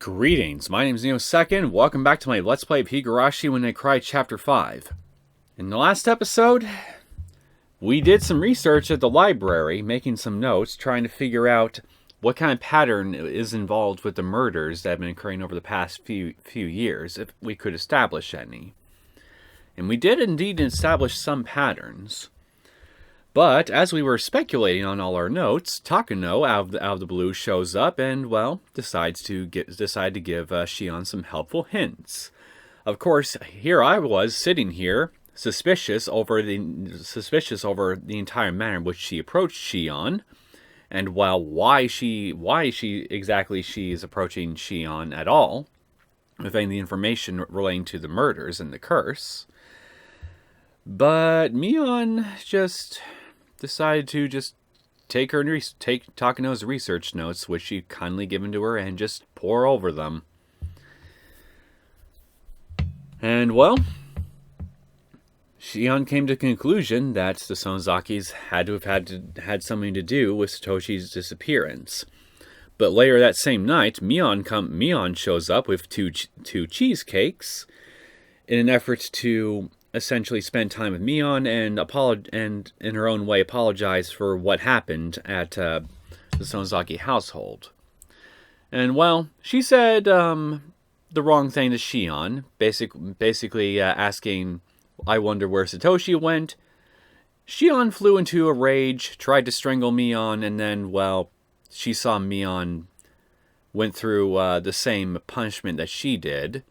Greetings, my name is Neosekken. Welcome back to my Let's Play of Higurashi When They Cry Chapter 5. In the last episode, we did some research at the library, making some notes, trying to figure out what kind of pattern is involved with the murders that have been occurring over the past few years, if we could establish any. And we did indeed establish some patterns. But, as we were speculating on all our notes, Takano, out of the blue, shows up and, well, decides to give Shion some helpful hints. Of course, here I was, sitting here, suspicious over the entire manner in which she approached Shion, and, well, why she is approaching Shion at all, with any of the information relating to the murders and the curse. But Mion just decided to just take Takano's research notes, which she'd kindly given to her, and just pore over them. And, well, Shion came to the conclusion that the Sonozakis had to have had something to do with Satoshi's disappearance. But later that same night, Mion shows up with two cheesecakes in an effort to essentially spend time with Mion and in her own way apologize for what happened at the Sonozaki household. And, well, she said the wrong thing to Shion, basically asking, I wonder where Satoshi went. Shion flew into a rage, tried to strangle Mion, and then, well, she saw Mion went through the same punishment that she did.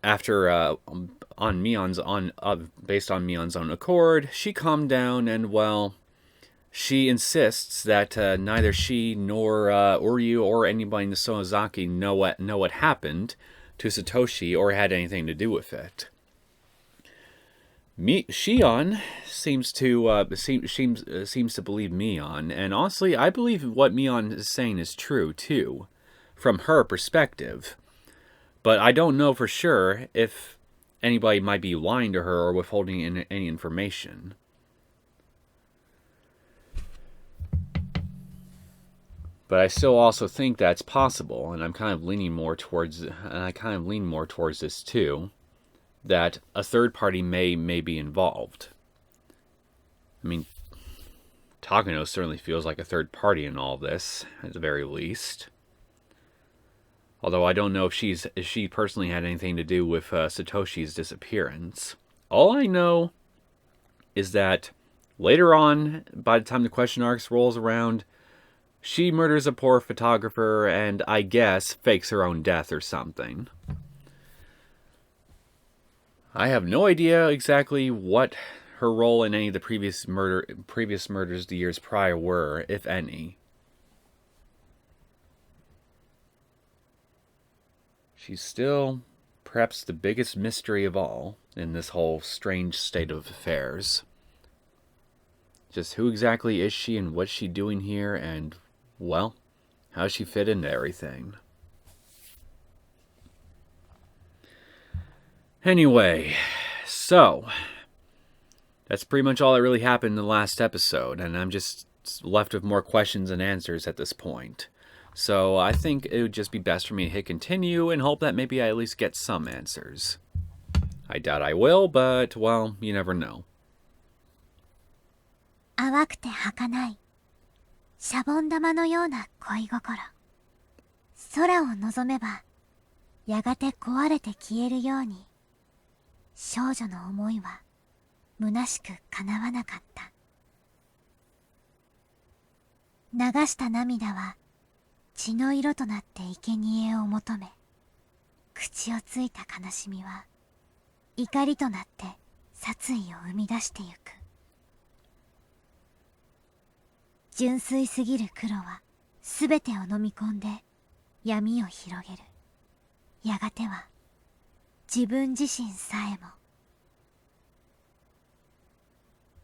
After, based on Mion's own accord, she calmed down and, well, she insists that neither she nor Uryu or anybody in the Sonozaki know what happened to Satoshi or had anything to do with it. Shion seems to believe Mion, and honestly, I believe what Mion is saying is true too, from her perspective. But I don't know for sure if anybody might be lying to her or withholding any information. But I still also think that's possible, and I kind of lean more towards this too, that a third party may be involved. I mean, Takano certainly feels like a third party in all this, at the very least. Although I don't know if she personally had anything to do with Satoshi's disappearance. All I know is that later on, by the time the question arc rolls around, she murders a poor photographer and, I guess, fakes her own death or something. I have no idea exactly what her role in any of the previous murders the years prior were, if any. She's still perhaps the biggest mystery of all in this whole strange state of affairs. Just who exactly is she and what's she doing here and, well, how does she fit into everything? Anyway, so that's pretty much all that really happened in the last episode, and I'm just left with more questions than answers at this point. So I think it would just be best for me to hit continue and hope that maybe I at least get some answers. I doubt I will, but, well, you never know. 淡くて儚いシャボン玉のような恋心。空を望めばやがて壊れて消えるように少女の思いは虚しく叶わなかった。流した涙は血の色となって生贄を求め、口をついた悲しみは怒りとなって殺意を生み出してゆく。純粋すぎる黒はすべてを飲み込んで闇を広げる。やがては自分自身さえも。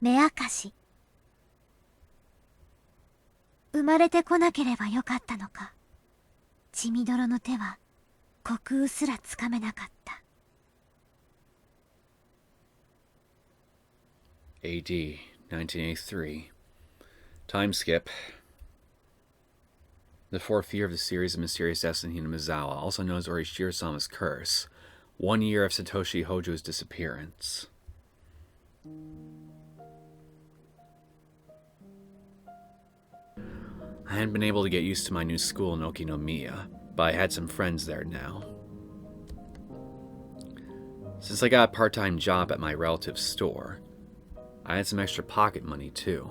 目明かし。生まれてこなければよかったのか。血みどろの手は虚空すらつかめなかった。AD 1983. Time skip. The fourth year of the series of Mysterious Destiny in Mizawa, also known as Orishiro-sama's Curse. 1 year of Satoshi Hojo's disappearance. I hadn't been able to get used to my new school in Okinomiya, but I had some friends there now. Since I got a part-time job at my relative's store, I had some extra pocket money too.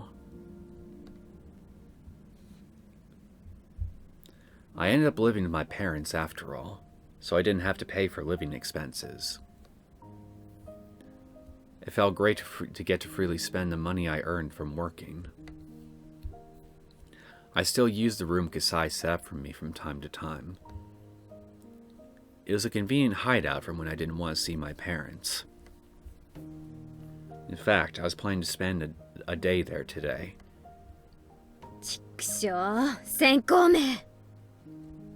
I ended up living with my parents after all, so I didn't have to pay for living expenses. It felt great to get to freely spend the money I earned from working. I still used the room Kasai set up for me from time to time. It was a convenient hideout from when I didn't want to see my parents. In fact, I was planning to spend a day there today. ちくしょう、先行め。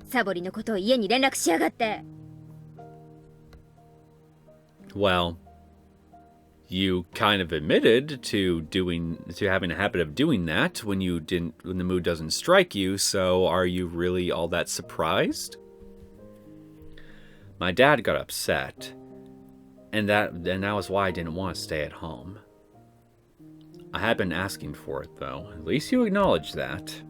サボりのことを家に連絡しやがって。Well, you kind of admitted to having a habit of doing that when the mood doesn't strike you, so are you really all that surprised? My dad got upset, and that was why I didn't want to stay at home. I had been asking for it, though. At least you acknowledge that.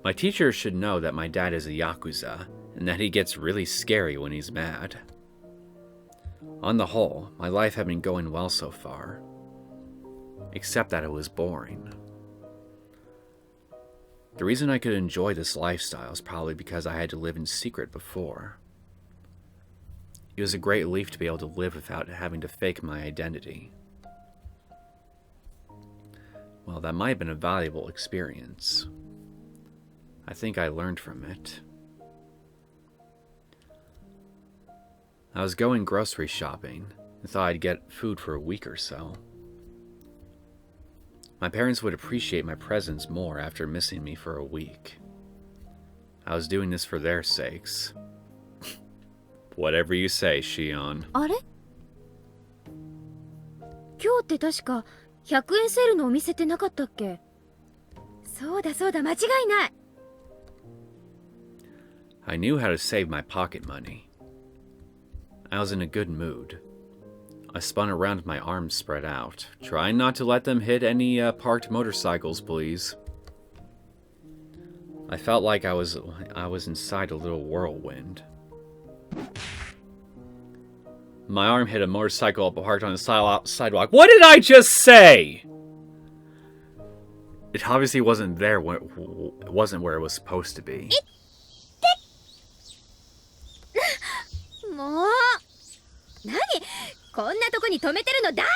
My teacher should know that my dad is a Yakuza, and that he gets really scary when he's mad. On the whole, my life had been going well so far. Except that it was boring. The reason I could enjoy this lifestyle is probably because I had to live in secret before. It was a great relief to be able to live without having to fake my identity. Well, that might have been a valuable experience. I think I learned from it. I was going grocery shopping and thought I'd get food for a week or so. My parents would appreciate my presence more after missing me for a week. I was doing this for their sakes. Whatever you say, Shion. あれ？今日って確か100円セールのお店ってなかったっけ？そうだそうだ、間違いない。I knew how to save my pocket money. I was in a good mood. I spun around with my arms spread out, trying not to let them hit any parked motorcycles, please. I felt like I was inside a little whirlwind. My arm hit a motorcycle parked on the sidewalk. What did I just say? It obviously wasn't there when it wasn't where it was supposed to be. もう何こんなとこに止めてるの誰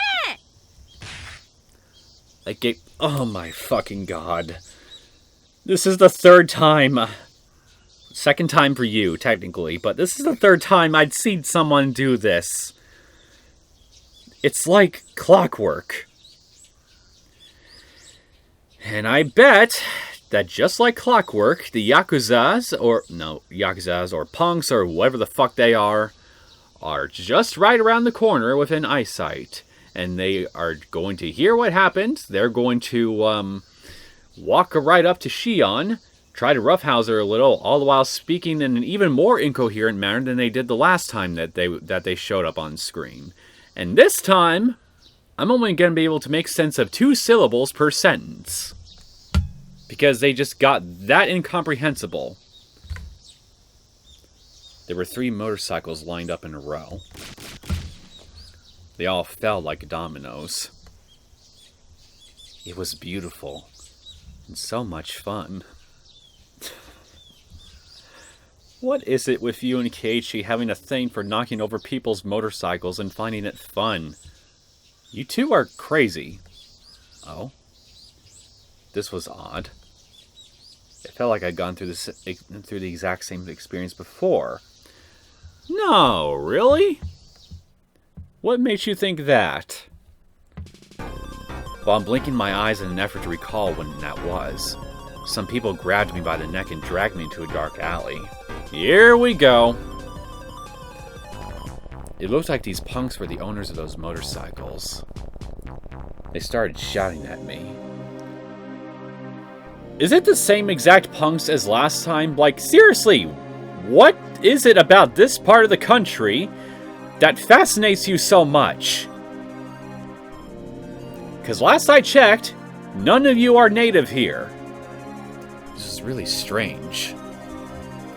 Oh my fucking god. This is the third time. Second time for you, technically, but this is the third time I'd seen someone do this. It's like clockwork. And I bet that just like clockwork, the Yakuzas or punks or whatever the fuck they are just right around the corner within eyesight. And they are going to hear what happened. They're going to walk right up to Shion, try to roughhouse her a little, all the while speaking in an even more incoherent manner than they did the last time that they showed up on screen. And this time, I'm only going to be able to make sense of 2 syllables per sentence. Because they just got that incomprehensible. There were 3 motorcycles lined up in a row. They all fell like dominoes. It was beautiful. And so much fun. What is it with you and Keiichi having a thing for knocking over people's motorcycles and finding it fun? You two are crazy. Oh? This was odd. It felt like I'd gone through the exact same experience before. No, really? What makes you think that? While I'm blinking my eyes in an effort to recall when that was, some people grabbed me by the neck and dragged me into a dark alley. Here we go. It looked like these punks were the owners of those motorcycles. They started shouting at me. Is it the same exact punks as last time? Like, seriously, what is it about this part of the country that fascinates you so much? Because last I checked, none of you are native here. This is really strange.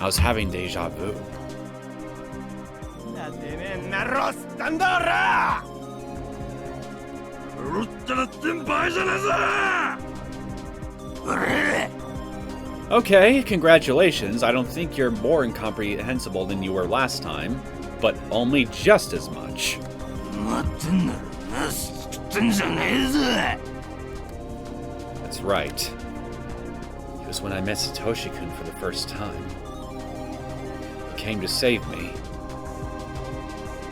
I was having deja vu. Okay, congratulations. I don't think you're more incomprehensible than you were last time, but only just as much. That's right. It was when I met Satoshi-kun for the first time. He came to save me.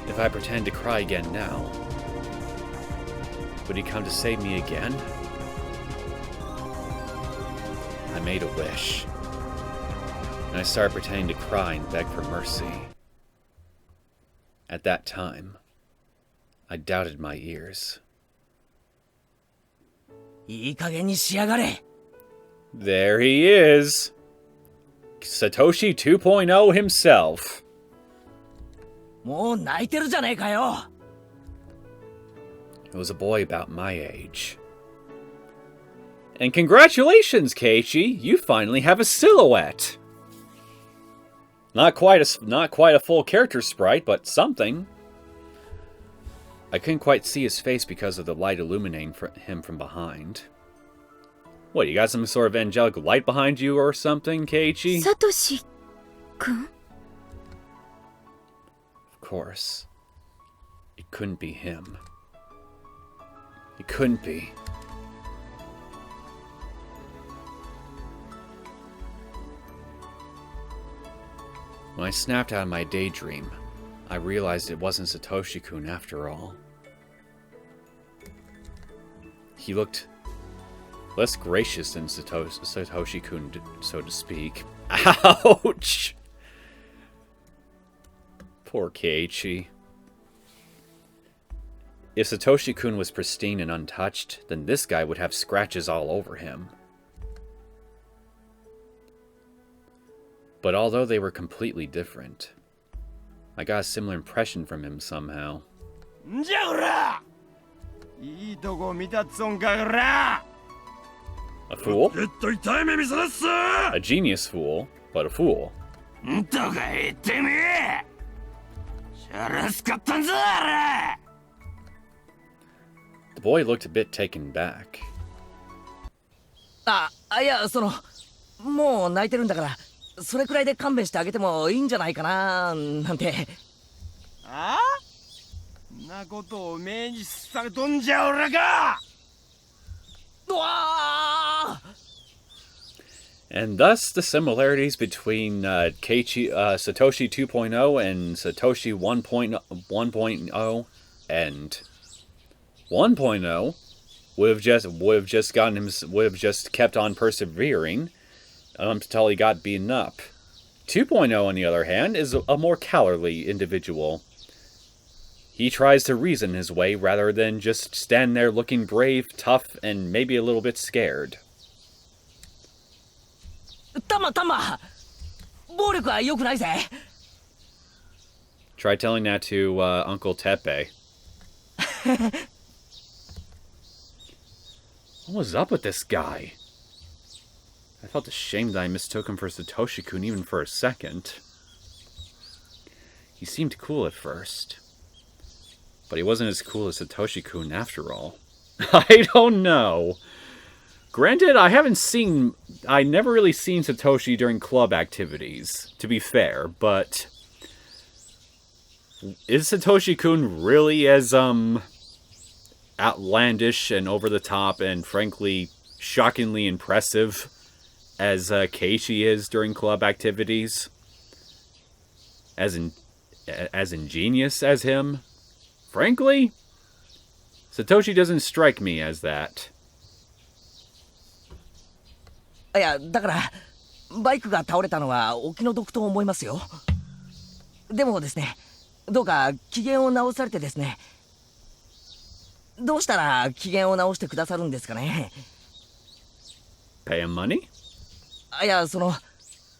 If I pretend to cry again now, would he come to save me again? I made a wish, and I started pretending to cry and beg for mercy. At that time, I doubted my ears. There he is! Satoshi 2.0 himself. It was a boy about my age. And congratulations, Keiichi! You finally have a silhouette! Not quite a full character sprite, but something. I couldn't quite see his face because of the light illuminating him from behind. What, you got some sort of angelic light behind you or something, Keiichi? Satoshi-kun? Of course. It couldn't be him. It couldn't be. When I snapped out of my daydream, I realized it wasn't Satoshi-kun after all. He looked less gracious than Satoshi-kun, so to speak. Ouch! Poor Keiichi. If Satoshi-kun was pristine and untouched, then this guy would have scratches all over him. But although they were completely different, I got a similar impression from him somehow. A fool? A genius fool, but a fool. The boy looked a bit taken back. いや、もう泣いてるんだから、それくらいで勘弁してあげてもいいんじゃないかな、なんて。ああ？んなことを命にされとんじゃ俺が。うわー！ And thus the similarities between Satoshi 2.0 and Satoshi 1.0 and 1.0 would have just kept on persevering until he got beaten up. 2.0, on the other hand, is a more cowardly individual. He tries to reason his way rather than just stand there looking brave, tough, and maybe a little bit scared. タマ、暴力は良くないぜ。Try telling that to Uncle Tepe. What was up with this guy? I felt ashamed that I mistook him for Satoshi-kun even for a second. He seemed cool at first. But he wasn't as cool as Satoshi-kun after all. I don't know. Granted, I never really seen Satoshi during club activities, to be fair, but is Satoshi-kun really as, outlandish and over-the-top and, frankly, shockingly impressive as Keiichi is during club activities? As ingenious as him? Frankly, Satoshi doesn't strike me as that. いや、だからバイクが倒れたのはお気の毒と思いますよ。でもですね、どうか機嫌を直されてですね。どうしたら機嫌を直してくださるんですかね。Pay him money? いや、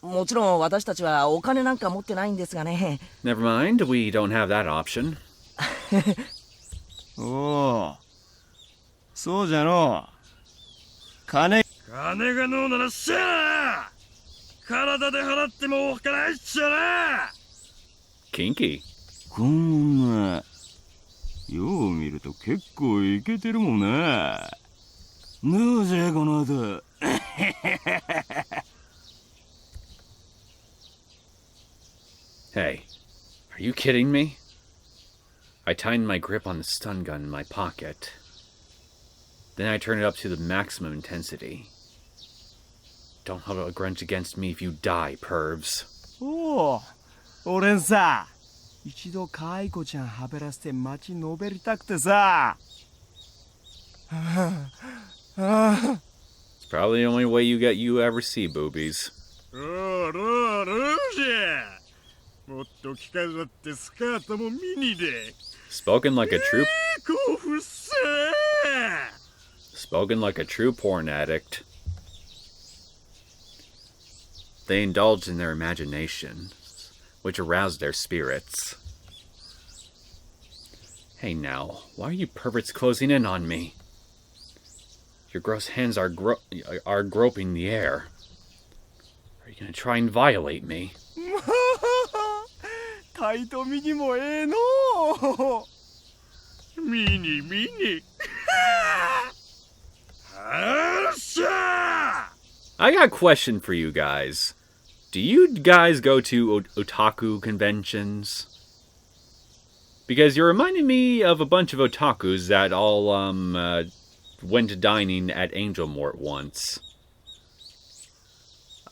もちろん私たちはお金なんか持ってないんですがね。Never mind, we don't have that option. おお、そうじゃのう。金がのうならっしゃな。体で払ってもおっかないっちゃな。Kinky. こんなよう見ると結構イケてるもんな。どうじゃこの後。Hey, are you kidding me? I tighten my grip on the stun gun in my pocket. Then I turn it up to the maximum intensity. Don't hold a grudge against me if you die, pervs. おお、俺さ、一度可愛い子ちゃんはべらせて街のべりたくてさ。It's probably the only way you ever see boobies. おお、どうじゃ。もっと着飾ってスカートもミニで。Spoken like a true... 興奮さ。Spoken like a true porn addict. They indulged in their imagination, which aroused their spirits. Hey now, why are you perverts closing in on me? Your gross hands are groping the air. Are you gonna try and violate me? タイトミニもええのう。ミニ。はっしゃ I got a question for you guys. Do you guys go to otaku conventions? Because you're reminding me of a bunch of otakus that all went dining at Angel Mort once.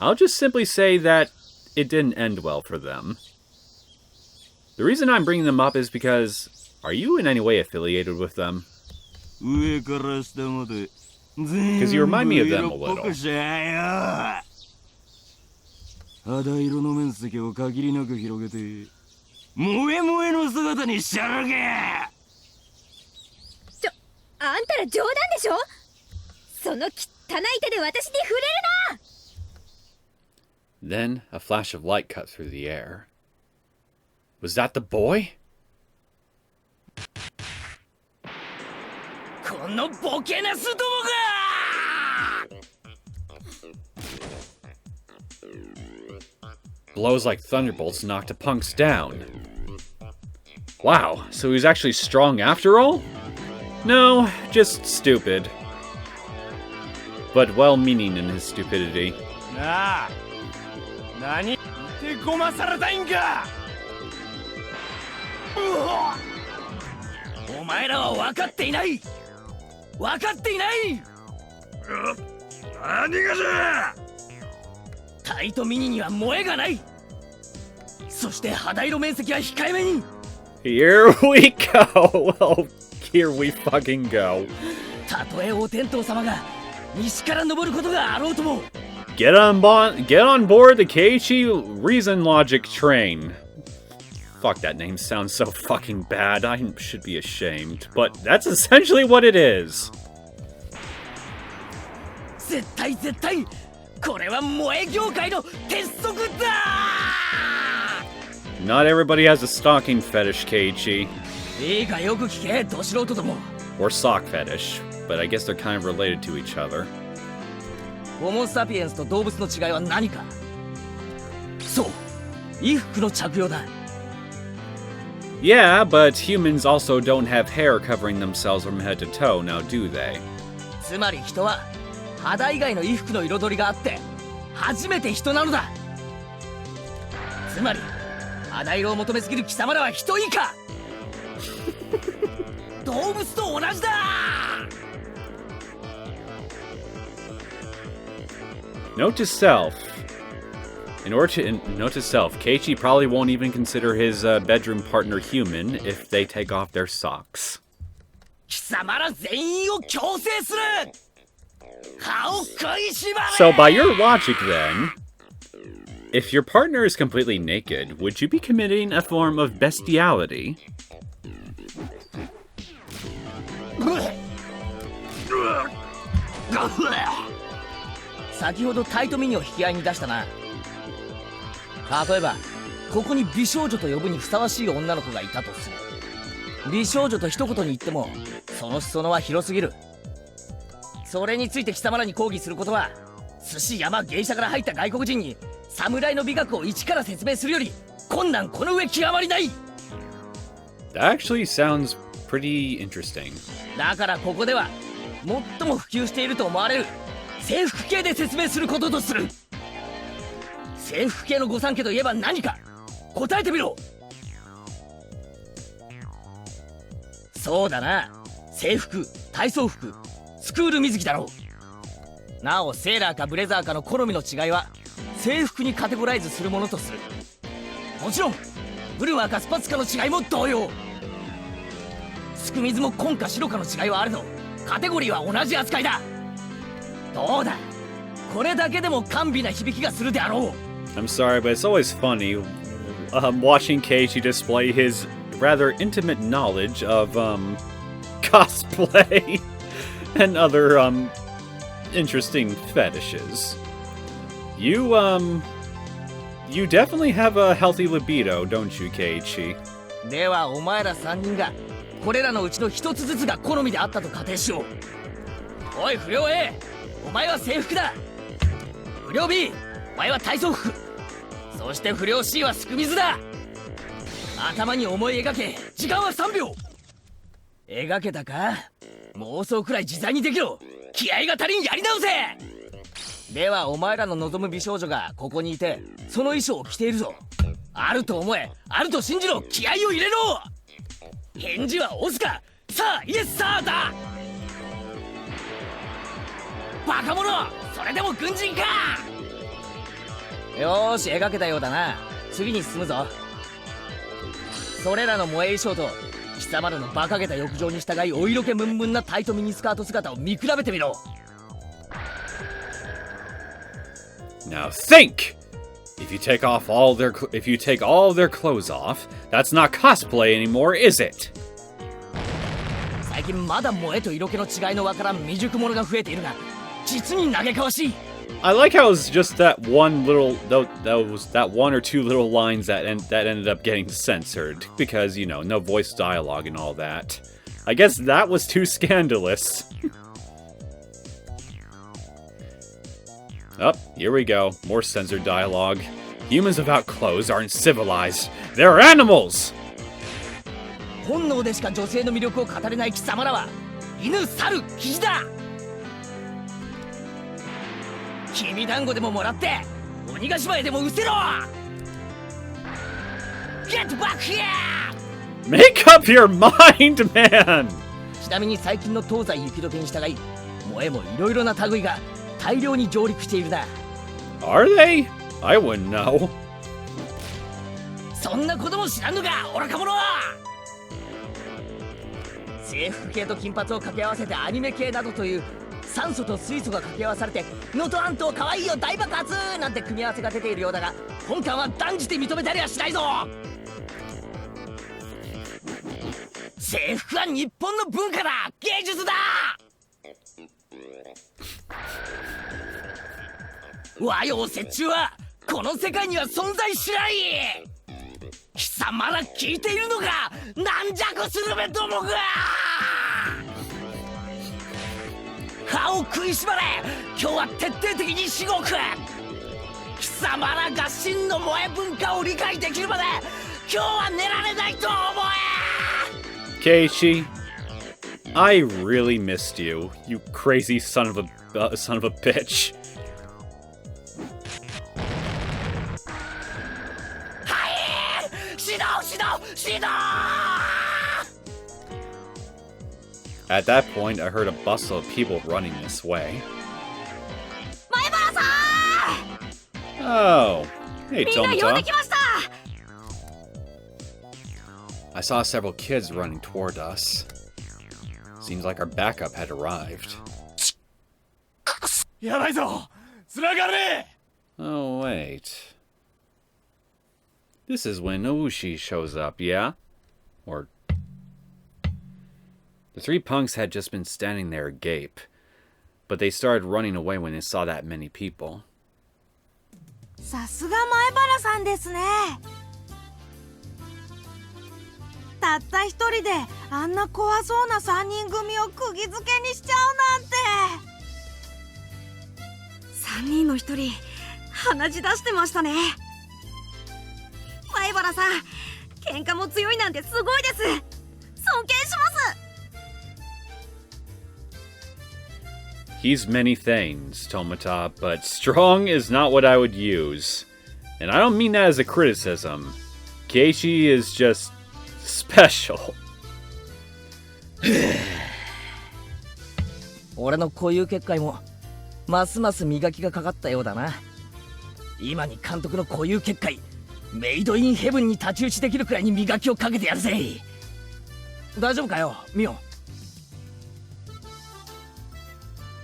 I'll just simply say that it didn't end well for them. The reason I'm bringing them up is because, are you in any way affiliated with them? Because you remind me of them a little. 肌色の面積を限りなく広げて萌え萌えの姿にしちゃるけ。あんたら冗談でしょ。その汚い手で私に触れるな。 Then a flash of light cut through the air. Was that the boy? このボケなすどもが。 Blows like thunderbolts knocked the punks down. Wow, so he's actually strong after all? No, just stupid. But well-meaning in his stupidity. なあ、何手こまされたいんか。お前らは分かっていない。何がじゃ。タイトミニには萌えがない。そして肌色面積は控えめに。 Here we go! Well, here we fucking go. たとえお天道様が西から登ることがあろうとも。Get on board the Keiichi Reason Logic train. Fuck, that name sounds so fucking bad. I should be ashamed. But that's essentially what it is. 絶対これは萌え業界の鉄則だ。 Not everybody has a stocking fetish, Keiichi. いいかよく聞け、ど素人ども。 Or sock fetish. But I guess they're kind of related to each other. ホモ・サピエンスと動物の違いは何か。そう、衣服の着用だ。 Yeah, but humans also don't have hair covering themselves from head to toe, now do they? つまり人は肌以外の衣服の彩りがあって初めて人なのだ。つまり肌色を求めすぎる貴様らは人以下。動物と同じだ。 Note to self. Note to self, Keiichi probably won't even consider his bedroom partner human if they take off their socks. 貴様ら全員を強制する。歯を食いしばれ。 So by your logic then, if your partner is completely naked, would you be committing a form of bestiality? 先ほどタイトミニを引き合いに出したな。例えばここに美少女と呼ぶにふさわしい女の子がいたとする。美少女と一言に言ってもその裾野は広すぎる。それについて貴様らに抗議することは、寿司山芸者から入った外国人に侍の美学を一から説明するより困難この上極まりない。 That actually sounds pretty interesting. だからここでは最も普及していると思われる制服系で説明することとする。制服系の御三家といえば何か答えてみろ。そうだな、制服、体操服、スクール水着だろう。なおセーラーかブレザーかの好みの違いは制服にカテゴライズするものとする。もちろんブルマーかスパッツかの違いも同様。スクミズも紺か白かの違いはあるぞ。カテゴリーは同じ扱いだ。どうだ、これだけでも甘美な響きがするであろう。 I'm sorry, but it's always funny watching Keiichi display his rather intimate knowledge of cosplay and other interesting fetishes. You definitely have a healthy libido, don't you, Keiichi? ではお前ら3人がこれらのうちの一つずつが好みであったと仮定しよう。おい不良 A、 お前は制服だ。不良 B、 お前は体操服。そして不良 C はすく水だ。頭に思い描け。時間は3秒。描けたか。妄想くらい自在にできろ。気合が足りん、やり直せ。ではお前らの望む美少女がここにいてその衣装を着ているぞ。あると思え、あると信じろ。気合を入れろ。返事はオスかさあイエスサーだ。バカ者、それでも軍人か。よーし、描けたようだな。次に進むぞ。それらの萌え衣装と貴様らの馬鹿げた浴場に従いお色気ムンムンなタイトミニスカート姿を見比べてみろ。 Now think! If you take all their clothes off, that's not cosplay anymore, is it? 最近まだ萌えと色気の違いのわからん未熟者が増えているが、実に嘆かわしい。 I like how it's just that one or two little lines that ended up getting censored because, you know, no voice dialogue and all that. I guess that was too scandalous. Oh, here we go. More censored dialogue. Humans without clothes aren't civilized. They're animals! 本能でしか女性の魅力を語れない貴様らは犬、猿、キジだ。きびだんごでももらって鬼ヶ島へでも失せろ。 Get back here! Make up your mind, man! ちなみに最近の東西雪解けに従い萌えもいろいろな類が大量に上陸しているな。 Are they? I wouldn't know. そんなことも知らんのか愚か者は。制服系と金髪を掛け合わせてアニメ系などという酸素と水素が掛け合わされて能登半島かわいいよ大爆発なんて組み合わせが出ているようだが、本館は断じて認めたりはしないぞ。制服は日本の文化だ、芸術だ。和洋折衷はこの世界には存在しない。貴様ら聞いているのか、軟弱スルメどもが。歯を食いしばれ、今日は徹底的にしごく。貴様らが真の萌え文化を理解できるまで今日は寝られないと思え。 Keiichi, I really missed you, you crazy son of a bitch. はい、指導。 At that point, I heard a bustle of people running this way. 前原さ Oh, hey ん、みんな呼んで Tomata. きました。 I saw several kids running toward us. Seems like our backup had arrived. やばいぞ、繋がれ。 Oh, wait. This is when Noushi shows up, yeah? Or... The three punks had just been standing there agape. but they started running away when they saw that many people. さすが前原さんですね。たった一人であんな怖そうな3人組を釘付けにしちゃうなんて。3人の1人鼻血出してましたね。前原さん、喧嘩も強いなんてすごいです。尊敬します。 He's many things, Tomata, but strong is not what I would use. And I don't mean that as a criticism. Keiichi is just special. 俺の固有結界もますます磨きがかかったようだな。今に監督の固有結界メイドインヘブンに太刀打ちできるくらいに磨きをかけてやるぜ。大丈夫かよ、ミオン。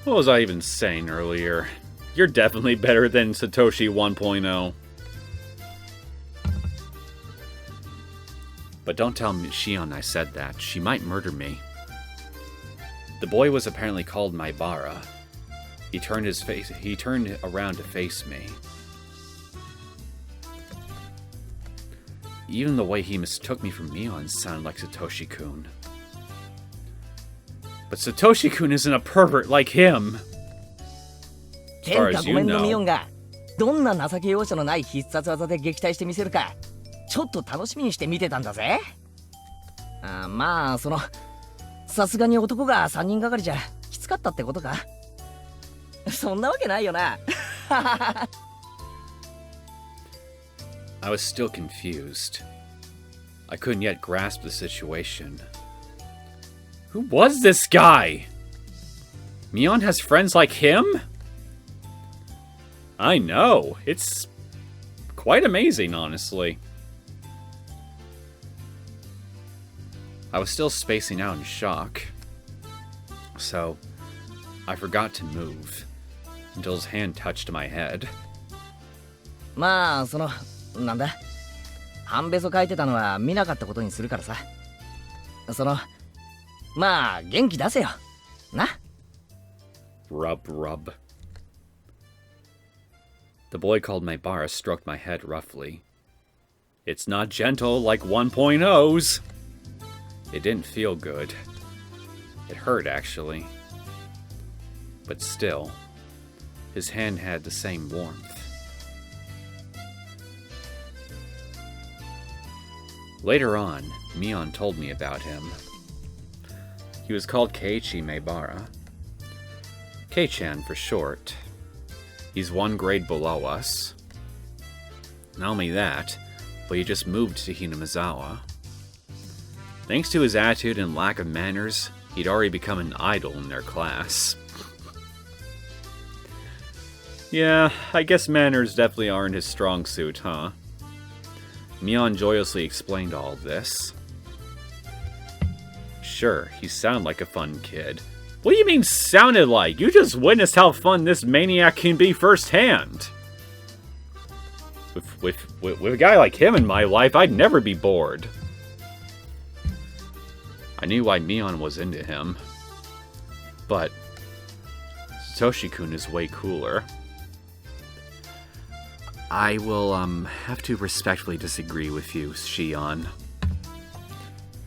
What was I even saying earlier? You're definitely better than Satoshi 1.0. But don't tell Shion I said that. She might murder me. The boy was apparently called Maibara. He turned around to face me. Even the way he mistook me for Mion sounded like Satoshi-kun. But Satoshi-kun isn't a pervert like him. As far 天下 as ご you めんのミオ know. ンがどんな情け容赦のない必殺技で撃退してみせるかちょっと楽しみにして見てたんだぜ。まあさすがに男が3人がかりじゃきつかったってことか。そんなわけないよな。I was still confused. I couldn't yet grasp the situation. Who was this guy? Mion has friends like him? I know. It's quite amazing, honestly. I was still spacing out in shock. So, I forgot to move until his hand touched my head. まあなんだ半べそ書いてたのは見なかったことにするからさ。まあ元気出せよな。 Rub, rub. The boy called Maibara stroked my head roughly. It's not gentle like 1.0's. It didn't feel good. It hurt, actually. But still, his hand had the same warmth. Later on, Mion told me about him. He was called Keiichi Maibara. Kei-chan for short. He's one grade below us. Not only that, but he just moved to Hinamizawa. Thanks to his attitude and lack of manners, he'd already become an idol in their class. Yeah, I guess manners definitely aren't his strong suit, huh? Mion joyously explained all of this. Sure, he sounded like a fun kid. What do you mean sounded like? You just witnessed how fun this maniac can be firsthand. With a guy like him in my life, I'd never be bored. I knew why Mion was into him. But Satoshi-kun is way cooler. I will, have to respectfully disagree with you, Shion.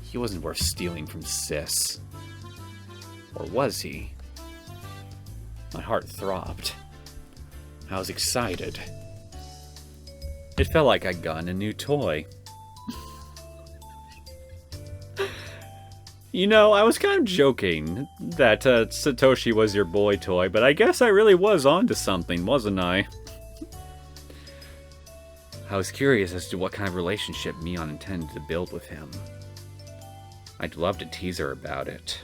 He wasn't worth stealing from Sis. Or was he? My heart throbbed. I was excited. It felt like I'd gotten a new toy. You know, I was kind of joking that Satoshi was your boy toy, but I guess I really was onto something, wasn't I? I was curious as to what kind of relationship Mion intended to build with him. I'd love to tease her about it.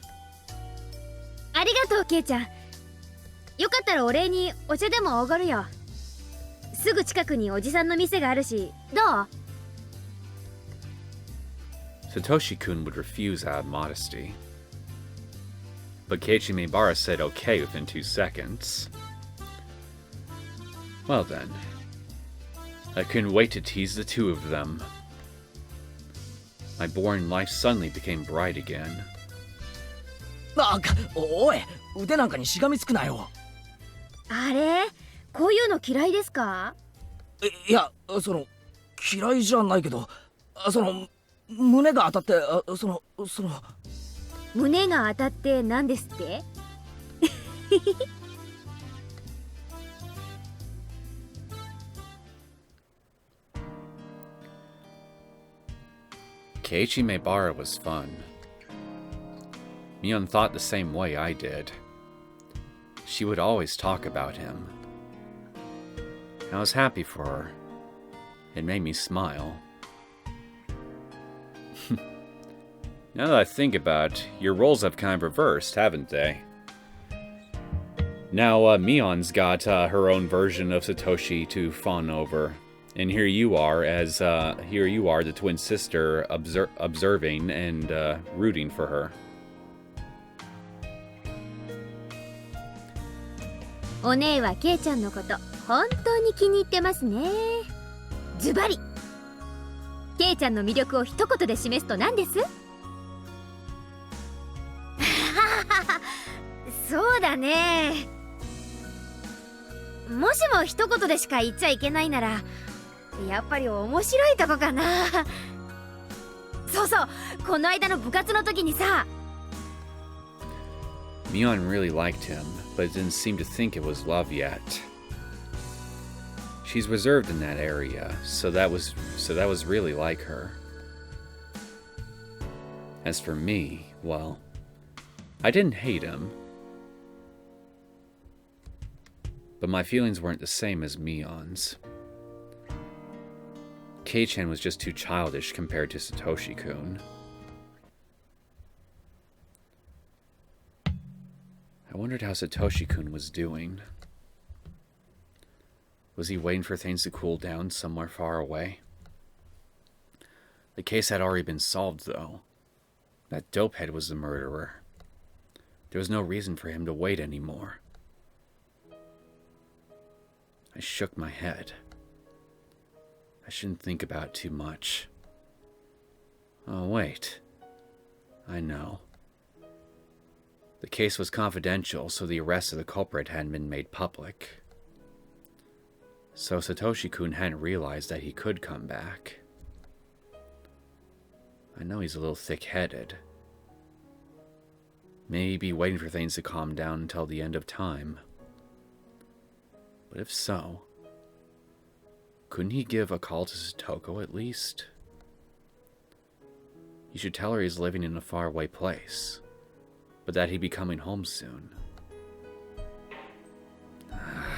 ありがとう、ケイちゃん。よかったらお礼にお茶でもおごるよ。すぐ近くにおじさんの店があるし、どう？ Satoshi-kun would refuse out of modesty. But Keiichi Maibara said okay within 2 seconds. Well then, I couldn't wait to tease the two of them. My boring life suddenly became bright again. おい、腕なんかにしがみつくなよ。あれ、こういうの嫌いですか？いや、嫌いじゃないけど、胸が当たって、胸が当たって何ですって？Keiichi Maebara was fun. Mion thought the same way I did. She would always talk about him. I was happy for her. It made me smile. Now that I think about it, your roles have kind of reversed, haven't they? Now, Mion's got her own version of Satoshi to fawn over. And here you are, the twin sister, observing and rooting for her. お姉はケイちゃんのこと本当に気に入ってますね。ズバリケイちゃんの魅力を一言で示すと何です？そうだね。もしも一言でしか言っちゃいけないなら、やっぱり面白いとこかな。そうそう、この間の部活の時にさ。Mion really liked him, but didn't seem to think it was love yet. She's reserved in that area, so that was really like her. As for me, well, I didn't hate him. But my feelings weren't the same as Mion's. Kei-chan was just too childish compared to Satoshi-kun. I wondered how Satoshi-kun was doing. Was he waiting for things to cool down somewhere far away? The case had already been solved, though. That dopehead was the murderer. There was no reason for him to wait anymore. I shook my head. I shouldn't think about it too much. Oh, wait. I know. The case was confidential, so the arrest of the culprit hadn't been made public. So Satoshi-kun hadn't realized that he could come back. I know he's a little thick-headed. Maybe waiting for things to calm down until the end of time. But if so, couldn't he give a call to Satoko at least? He should tell her he's living in a faraway place, but that he'd be coming home soon. That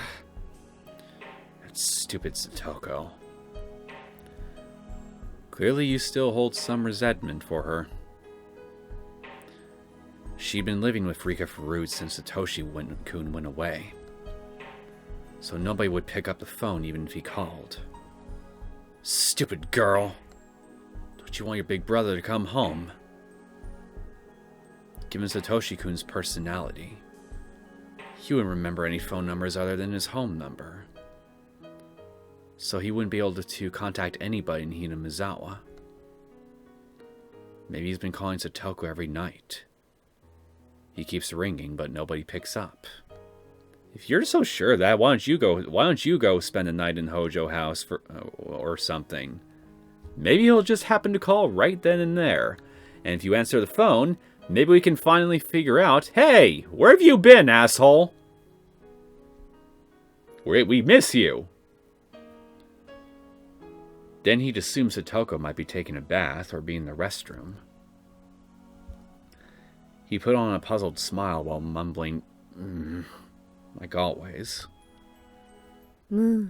stupid Satoko. Clearly you still hold some resentment for her. She'd been living with Rika Farud since Satoshi-kun went away. So nobody would pick up the phone even if he called. Stupid girl! Don't you want your big brother to come home? Given Satoshi-kun's personality, he wouldn't remember any phone numbers other than his home number. So he wouldn't be able to contact anybody in Hinamizawa. Maybe he's been calling Satoko every night. He keeps ringing, but nobody picks up. If you're so sure of that, why don't you go spend a night in Hojo House or something? Maybe he'll just happen to call right then and there. And if you answer the phone, maybe we can finally figure out, hey, where have you been, asshole? We miss you. Then he'd assume Satoko might be taking a bath or be in the restroom. He put on a puzzled smile while mumbling, like always. I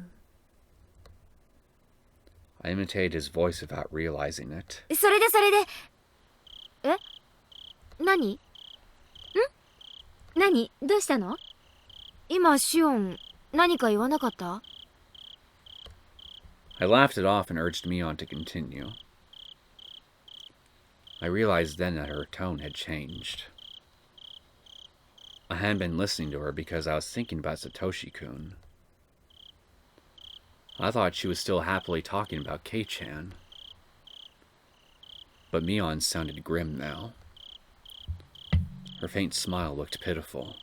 imitated his voice without realizing it. それでえ、何？何？どうしたの？今シオン何か言わなかった？ I laughed it off and urged Mion to continue. I realized then that her tone had changed. I hadn't been listening to her because I was thinking about Satoshi-kun. I thought she was still happily talking about Kei-chan. But Mion sounded grim now. Her faint smile looked pitiful.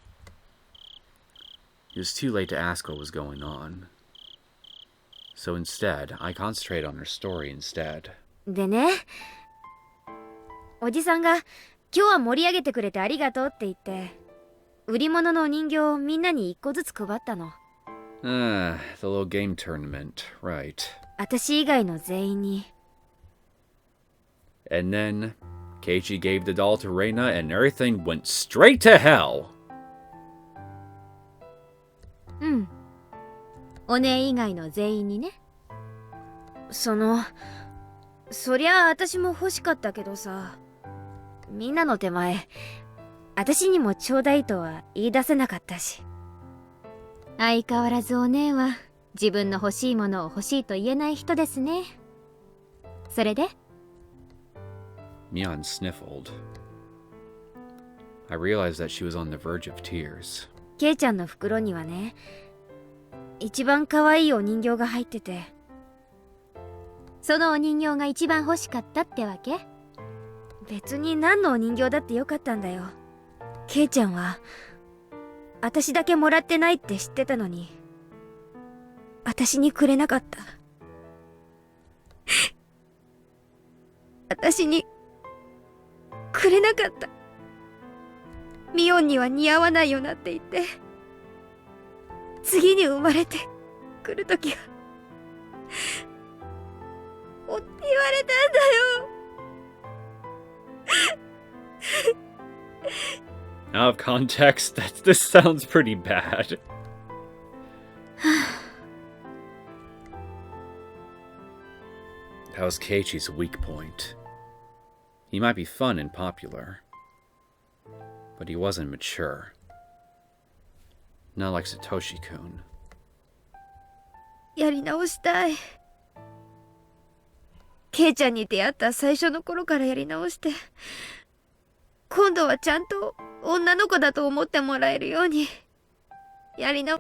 It was too late to ask what was going on. So instead, I concentrated on her story instead. でね、おじさんが今日は盛り上げてくれてありがとうって言って、売り物のお人形をみんなに一個ずつ配ったの。Ah, the little game tournament, right. 私以外の全員に。And then, Keiichi gave the doll to Reina and everything went straight to hell! うん。お姉以外の全員にね。そりゃあ私も欲しかったけどさ、みんなの手前、私にもちょうだいとは言い出せなかったし。相変わらずお姉は自分の欲しいものを欲しいと言えない人ですね。それでMion sniffled. I realized that she was on the verge of tears. ケイちゃんの袋にはね、一番可愛いお人形が入ってて、そのお人形が一番欲しかったってわけ？別に何のお人形だってよかったんだよ。ケイちゃんは私だけもらってないって知ってたのに、私にくれなかった。私にくれなかった。ミオンには似合わないよなって言って、次に生まれてくるときはおって言われたんだよ。Out of context, this sounds pretty bad. That was Keiichi's weak point. He might be fun and popular, but he wasn't mature. Not like Satoshi-kun. やり直したい。ケイちゃんに出会った最初の頃からやり直して、今度はちゃんと女の子だと思ってもらえるように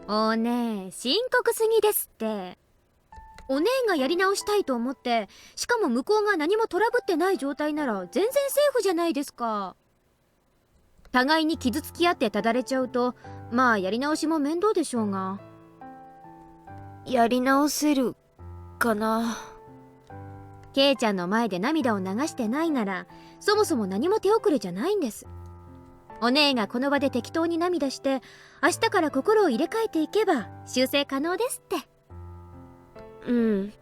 おねえ、深刻すぎですって。お姉がやり直したいと思って、しかも向こうが何もトラブってない状態なら全然セーフじゃないですか。互いに傷つき合ってただれちゃうと、まあやり直しも面倒でしょうが。やり直せるかな。ケイちゃんの前で涙を流してないなら、そもそも何も手遅れじゃないんです。お姉がこの場で適当に涙して、明日から心を入れ替えていけば修正可能ですって。うん。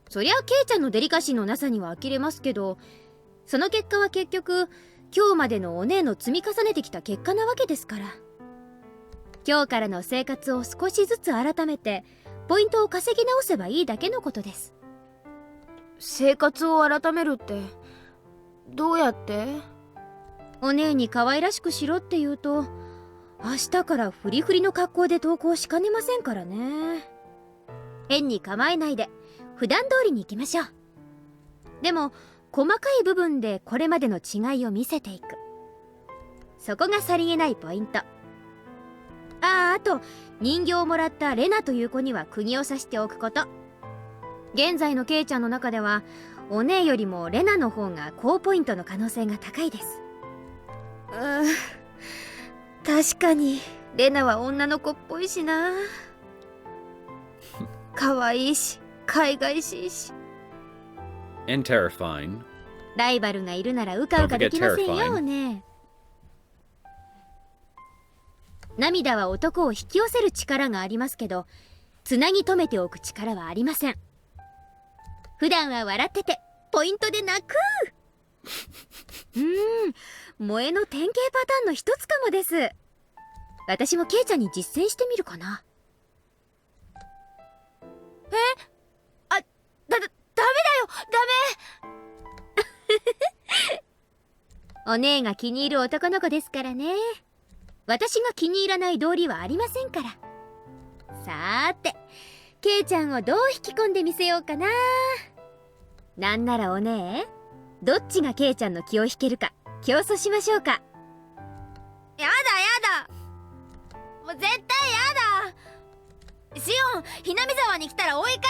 そりゃケイちゃんのデリカシーのなさには呆れますけど、その結果は結局今日までのお姉の積み重ねてきた結果なわけですから。今日からの生活を少しずつ改めてポイントを稼ぎ直せばいいだけのことです。生活を改めるってどうやって？お姉に可愛らしくしろって言うと、明日からフリフリの格好で登校しかねませんからね。変に構えないで普段通りに行きましょう。でも細かい部分でこれまでの違いを見せていく。そこがさりげないポイント。あと人形をもらったレナという子には釘を刺しておくこと。現在のケイちゃんの中ではお姉よりもレナの方が高ポイントの可能性が高いです。確かにレナは女の子っぽいしな。可愛いし海外しいし。And terrifying. ライバルがいるならうかうかできませんよね。涙は男を引き寄せる力がありますけど、つなぎ止めておく力はありません。普段は笑っててポイントで泣く萌えの典型パターンの一つかもです。私もケイちゃんに実践してみるかな。ダメだよ、ダメお姉が気に入る男の子ですからね。私が気に入らない道理はありませんから。さーて、ケイちゃんをどう引き込んでみせようかな。なんならお姉、どっちがケイちゃんの気を引けるか競争しましょうか。やだもう絶対やだ。シオン、ひなみ沢に来たら追い返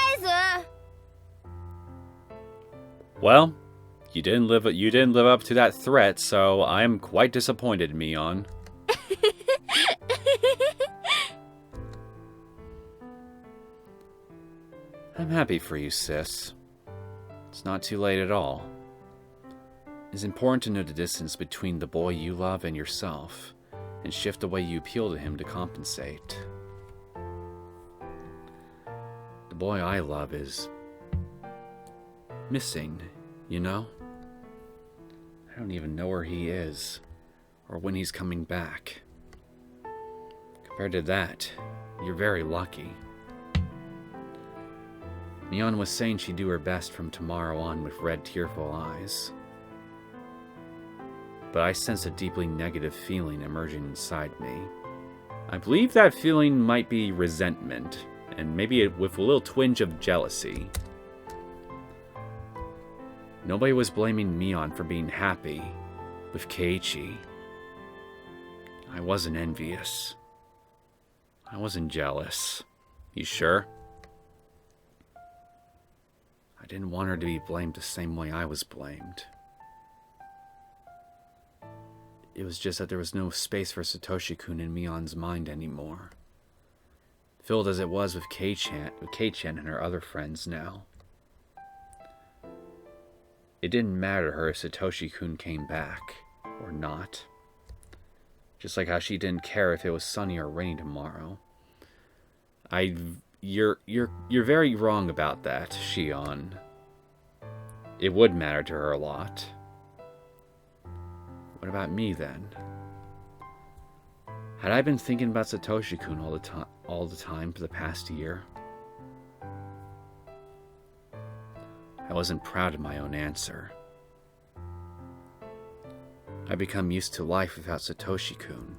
す。 Well, You didn't live up to that threat, so I'm quite disappointed, Mion. I'm happy for you, sis. It's not too late at all. It's important to know the distance between the boy you love and yourself, and shift the way you appeal to him to compensate. The boy I love is missing, you know? I don't even know where he is, or when he's coming back. Compared to that, you're very lucky. Mion was saying she'd do her best from tomorrow on with red, tearful eyes. But I sense a deeply negative feeling emerging inside me. I believe that feeling might be resentment, and maybe with a little twinge of jealousy. Nobody was blaming Mion for being happy with Keiichi. I wasn't envious. I wasn't jealous. You sure? I didn't want her to be blamed the same way I was blamed. It was just that there was no space for Satoshi-kun in Mion's mind anymore. Filled as it was with Kei-chan and her other friends now. It didn't matter to her if Satoshi-kun came back, or not. Just like how she didn't care if it was sunny or rainy tomorrow. You're very wrong about that, Shion. It would matter to her a lot. What about me, then? Had I been thinking about Satoshi-kun all the time for the past year? I wasn't proud of my own answer. I'd become used to life without Satoshi-kun.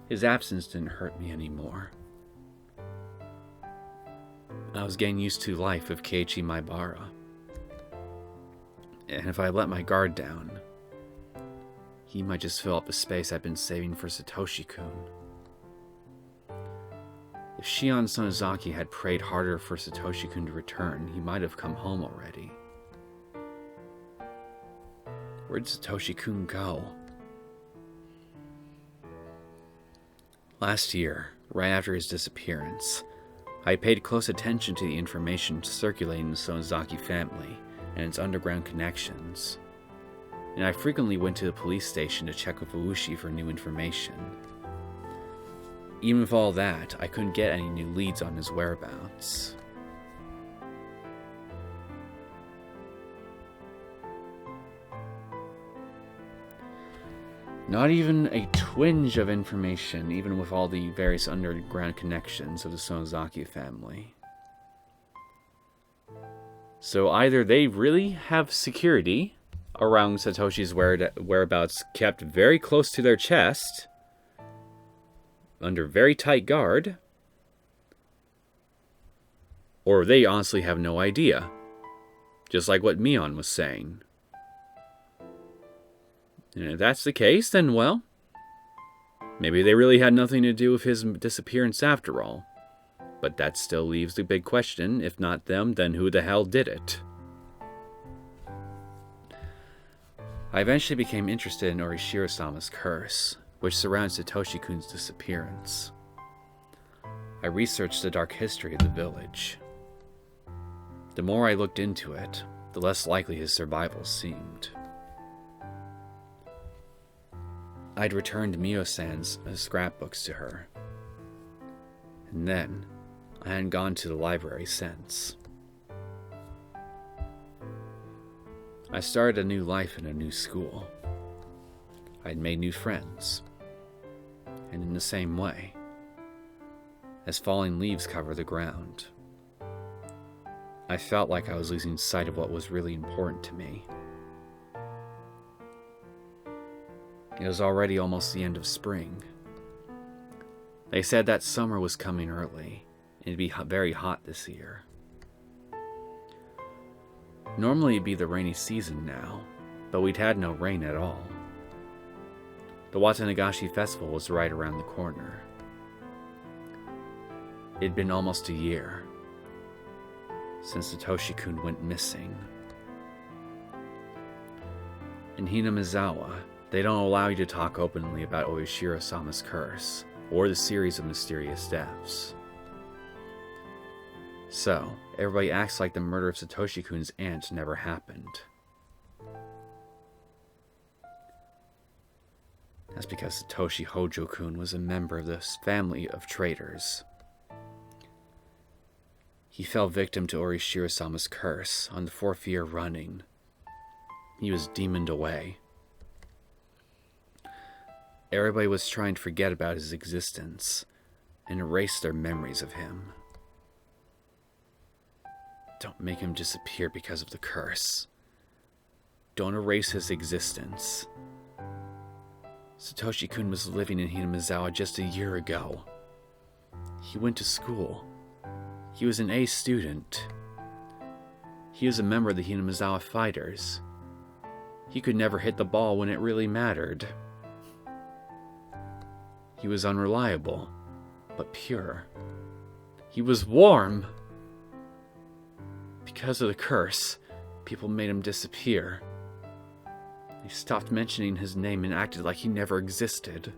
His absence didn't hurt me anymore. I was getting used to life with Keiichi Maibara. And if I let my guard down, he might just fill up the space I've been saving for Satoshi-kun. If Shion Sonozaki had prayed harder for Satoshi-kun to return, he might have come home already. Where'd Satoshi-kun go? Last year, right after his disappearance, I paid close attention to the information circulating in the Sonozaki family and its underground connections, and I frequently went to the police station to check with Uushi for new information. Even with all that, I couldn't get any new leads on his whereabouts. Not even a twinge of information, even with all the various underground connections of the Sonozaki family. So either they really have security around Satoshi's whereabouts kept very close to their chest, under very tight guard, or they honestly have no idea, just like what Mion was saying. And if that's the case, then, well, maybe they really had nothing to do with his disappearance after all. But that still leaves the big question: if not them, then who the hell did it? I eventually became interested in Orishiro-sama's curse, which surrounds Satoshi-kun's disappearance. I researched the dark history of the village. The more I looked into it, the less likely his survival seemed. I'd returned Mio-san's scrapbooks to her, and then I hadn't gone to the library since. I started a new life in a new school. I'd made new friends, and in the same way, as falling leaves cover the ground, I felt like I was losing sight of what was really important to me. It was already almost the end of spring. They said that summer was coming early, and it'd be very hot this year. Normally it'd be the rainy season now, but we'd had no rain at all. The Watanagashi festival was right around the corner. It'd been almost a year since Satoshi-kun went missing. In Hinamizawa, they don't allow you to talk openly about Oishiro-sama's curse, or the series of mysterious deaths. So, everybody acts like the murder of Satoshi-kun's aunt never happened. That's because Satoshi Hojo-kun was a member of this family of traitors. He fell victim to Orishiro-sama's curse on the 4th year running. He was demoned away. Everybody was trying to forget about his existence and erase their memories of him. Don't make him disappear because of the curse. Don't erase his existence. Satoshi-kun was living in Hinamizawa just a year ago. He went to school. He was an A student. He was a member of the Hinamizawa Fighters. He could never hit the ball when it really mattered. He was unreliable, but pure. He was warm. Because of the curse, people made him disappear. They stopped mentioning his name and acted like he never existed.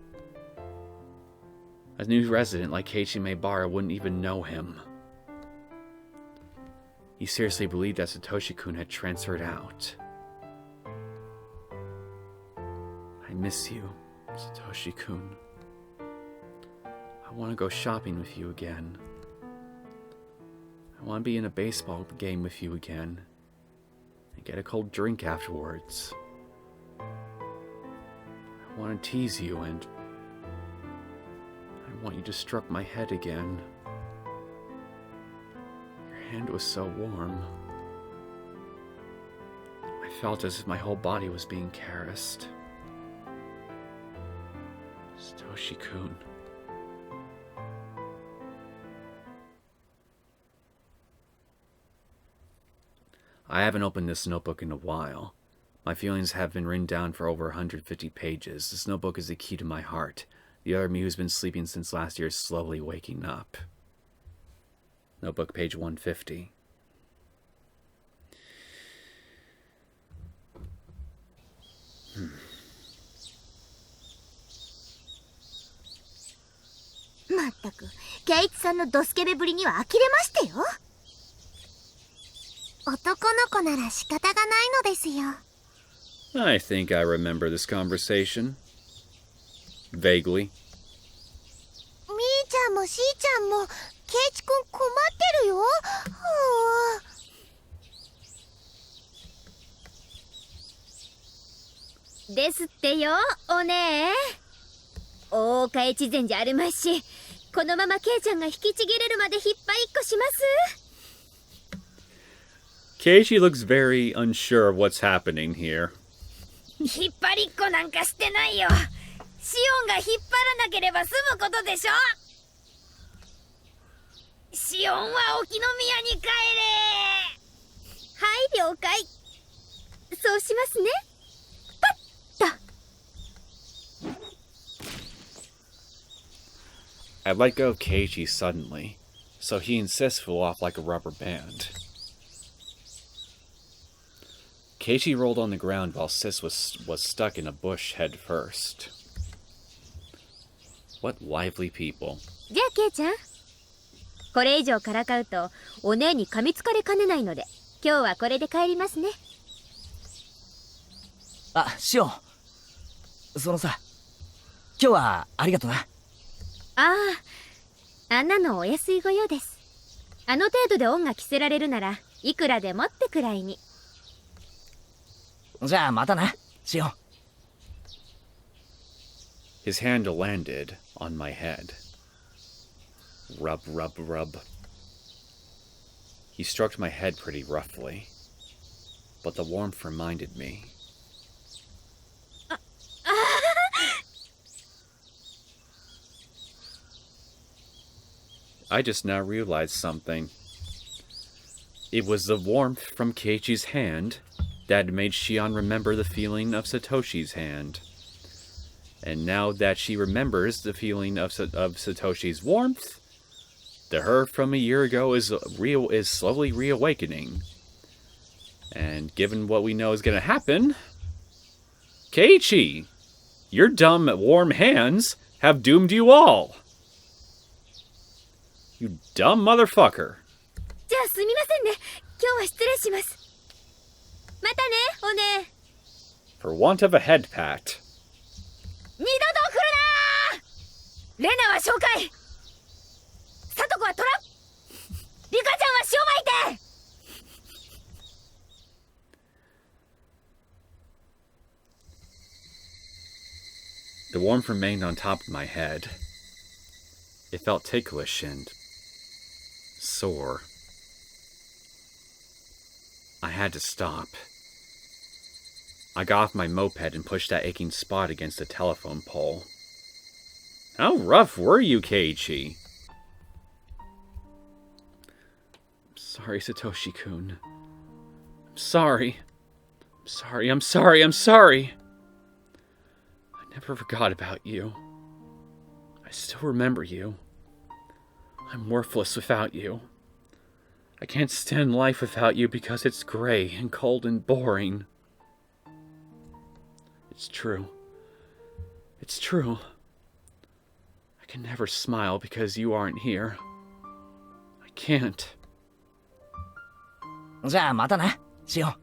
A new resident like Keiichi Maebara wouldn't even know him. He seriously believed that Satoshi-kun had transferred out. I miss you, Satoshi-kun. I want to go shopping with you again. I want to be in a baseball game with you again. And get a cold drink afterwards. I want to tease you and I want you to stroke my head again. Your hand was so warm. I felt as if my whole body was being caressed. Satoshi-kun. I haven't opened this notebook in a while. My feelings have been written down for over 150 pages. This notebook is the key to my heart. The other me who's been sleeping since last year is slowly waking up. Notebook page 150.まったく、圭一さんのドスケベぶりには呆れましてよ。男の子なら仕方がないのですよ。I think I remember this conversation. Vaguely. みーちゃんもしーちゃんも、ケイチくん困ってるよ。ですってよ、お姉。大岡越前じゃあるまいし、このままケイちゃんが引きちぎれるまで引っ張りっこします。Keiichi looks very unsure of what's happening here. 引っ張りっこなんかしてないよ。シオンが引っ張らなければ済むことでしょ。シオンは沖宮に帰れ。はい、了解。そうしますね。パッと。I let go of Keiichi suddenly, so he insists flew off like a rubber band. Keiichi rolled on the ground while Sis was stuck in a bush head first. What lively people. じゃあケイちゃん、これ以上からかうとお姉に噛みつかれかねないので、今日はこれで帰りますね。あ、シオン。そのさ、今日はありがとな。ああ、あんなのお安いご用です。あの程度で恩が着せられるならいくらでもってくらいに。じゃあまたな、シオン。His hand landed on my head. Rub, rub, rub. He stroked my head pretty roughly, but the warmth reminded me. I just now realized something. It was the warmth from Keiichi's hand that made Shion remember the feeling of Satoshi's hand. And now that she remembers the feeling of Satoshi's warmth, the her from a year ago is slowly reawakening. And given what we know is going to happen, Keiichi, your dumb, warm hands have doomed you all. You dumb motherfucker. じゃあすみませんね。今日は失礼します。またね、おね。For want of a head pat. 二度と来るなー。レナは紹介。サトコはトラ。リカちゃんは塩巻いて。The warmth remained on top of my head. It felt ticklish and sore. I had to stop. I got off my moped and pushed that aching spot against the telephone pole. How rough were you, Keiichi? I'm sorry, Satoshi-kun. I'm sorry. I'm sorry. I never forgot about you. I still remember you. I'm worthless without you. I can't stand life without you because it's gray and cold and boring. It's true. I can never smile because you aren't here. I can't. じゃあまたな、シオン。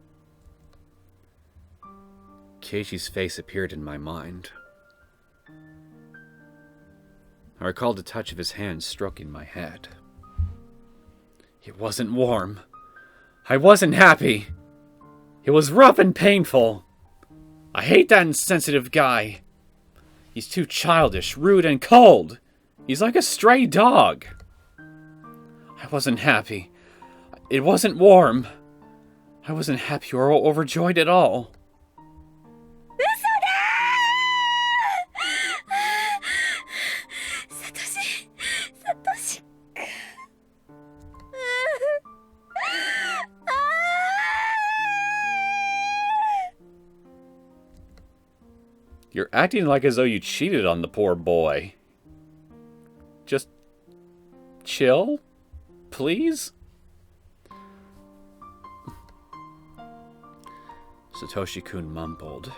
Keiichi's face appeared in my mind. I recalled the touch of his hand stroking my head. It wasn't warm. I wasn't happy. It was rough and painful. I hate that insensitive guy. He's too childish, rude, and cold. He's like a stray dog. I wasn't happy. It wasn't warm. I wasn't happy or overjoyed at all. 嘘だー。サトシくん。You're acting like as though you cheated on the poor boy. Just chill, please? Satoshi-kun mumbled.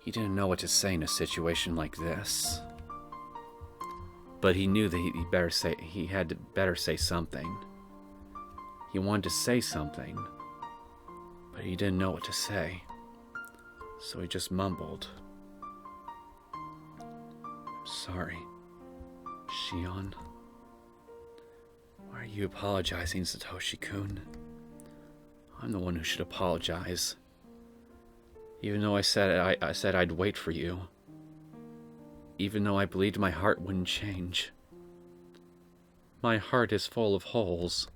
He didn't know what to say in a situation like this. But he knew that he had to better say something. He wanted to say something, but he didn't know what to say. So he just mumbled. I'm sorry, Shion. Why are you apologizing, Satoshi-kun? I'm the one who should apologize. Even though I said I'd wait for you. Even though I believed my heart wouldn't change. My heart is full of holes.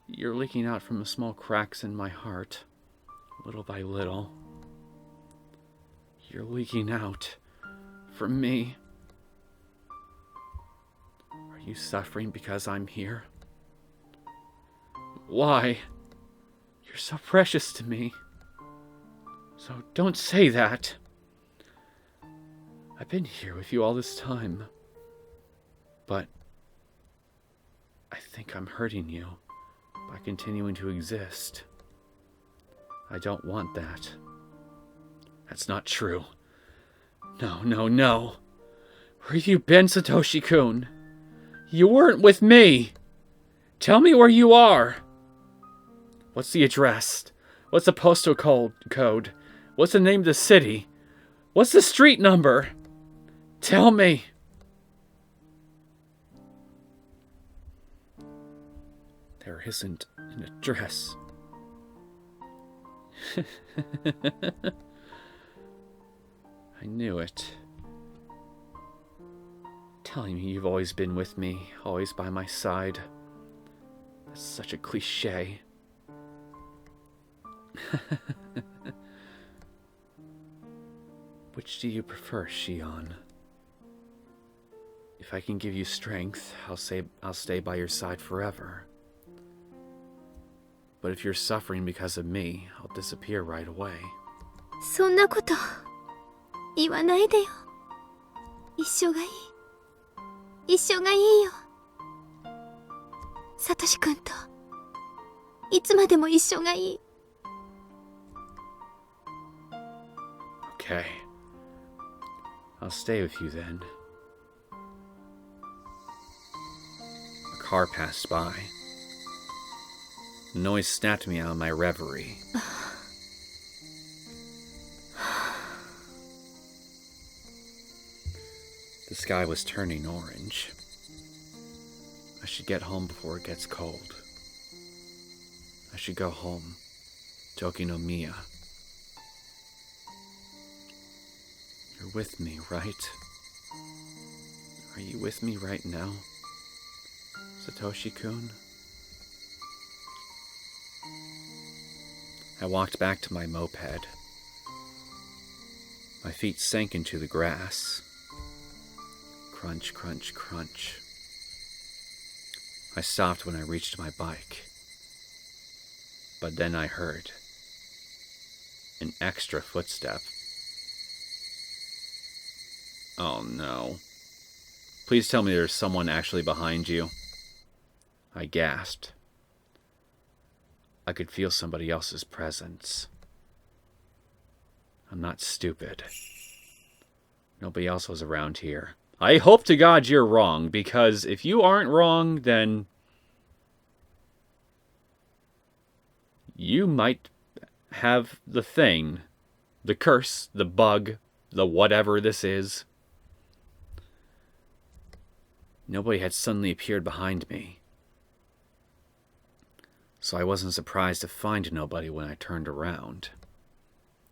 You're leaking out from the small cracks in my heart, little by little. You're leaking out from me. Are you suffering because I'm here? Why? You're so precious to me. So don't say that. I've been here with you all this time. But I think I'm hurting you by continuing to exist. I don't want that. That's not true. No. Where have you been, Satoshi-kun? You weren't with me. Tell me where you are. What's the address? What's the postal code? What's the name of the city? What's the street number? Tell me. There isn't an address. I knew it. Telling me you've always been with me, always by my side. That's such a cliché. Which do you prefer, Shion? If I can give you strength, I'll stay by your side forever. But if you're suffering because of me, I'll disappear right away. そんなこと言わないでよ。一緒がいい。一緒がいいよ。サトシ君といつまでも一緒がいい。Okay. I'll stay with you then. A car passed by. The noise snapped me out of my reverie. The sky was turning orange. I should get home before it gets cold. I should go home to Okinomiya. You're with me, right? Are you with me right now, Satoshi-kun? I walked back to my moped. My feet sank into the grass. Crunch, crunch, crunch. I stopped when I reached my bike. But then I heard an extra footstep. Oh no. Please tell me there's someone actually behind you. I gasped. I could feel somebody else's presence. I'm not stupid. Nobody else was around here. I hope to God you're wrong, because if you aren't wrong, then you might have the thing, the curse, the bug, the whatever this is. Nobody had suddenly appeared behind me, so I wasn't surprised to find nobody when I turned around.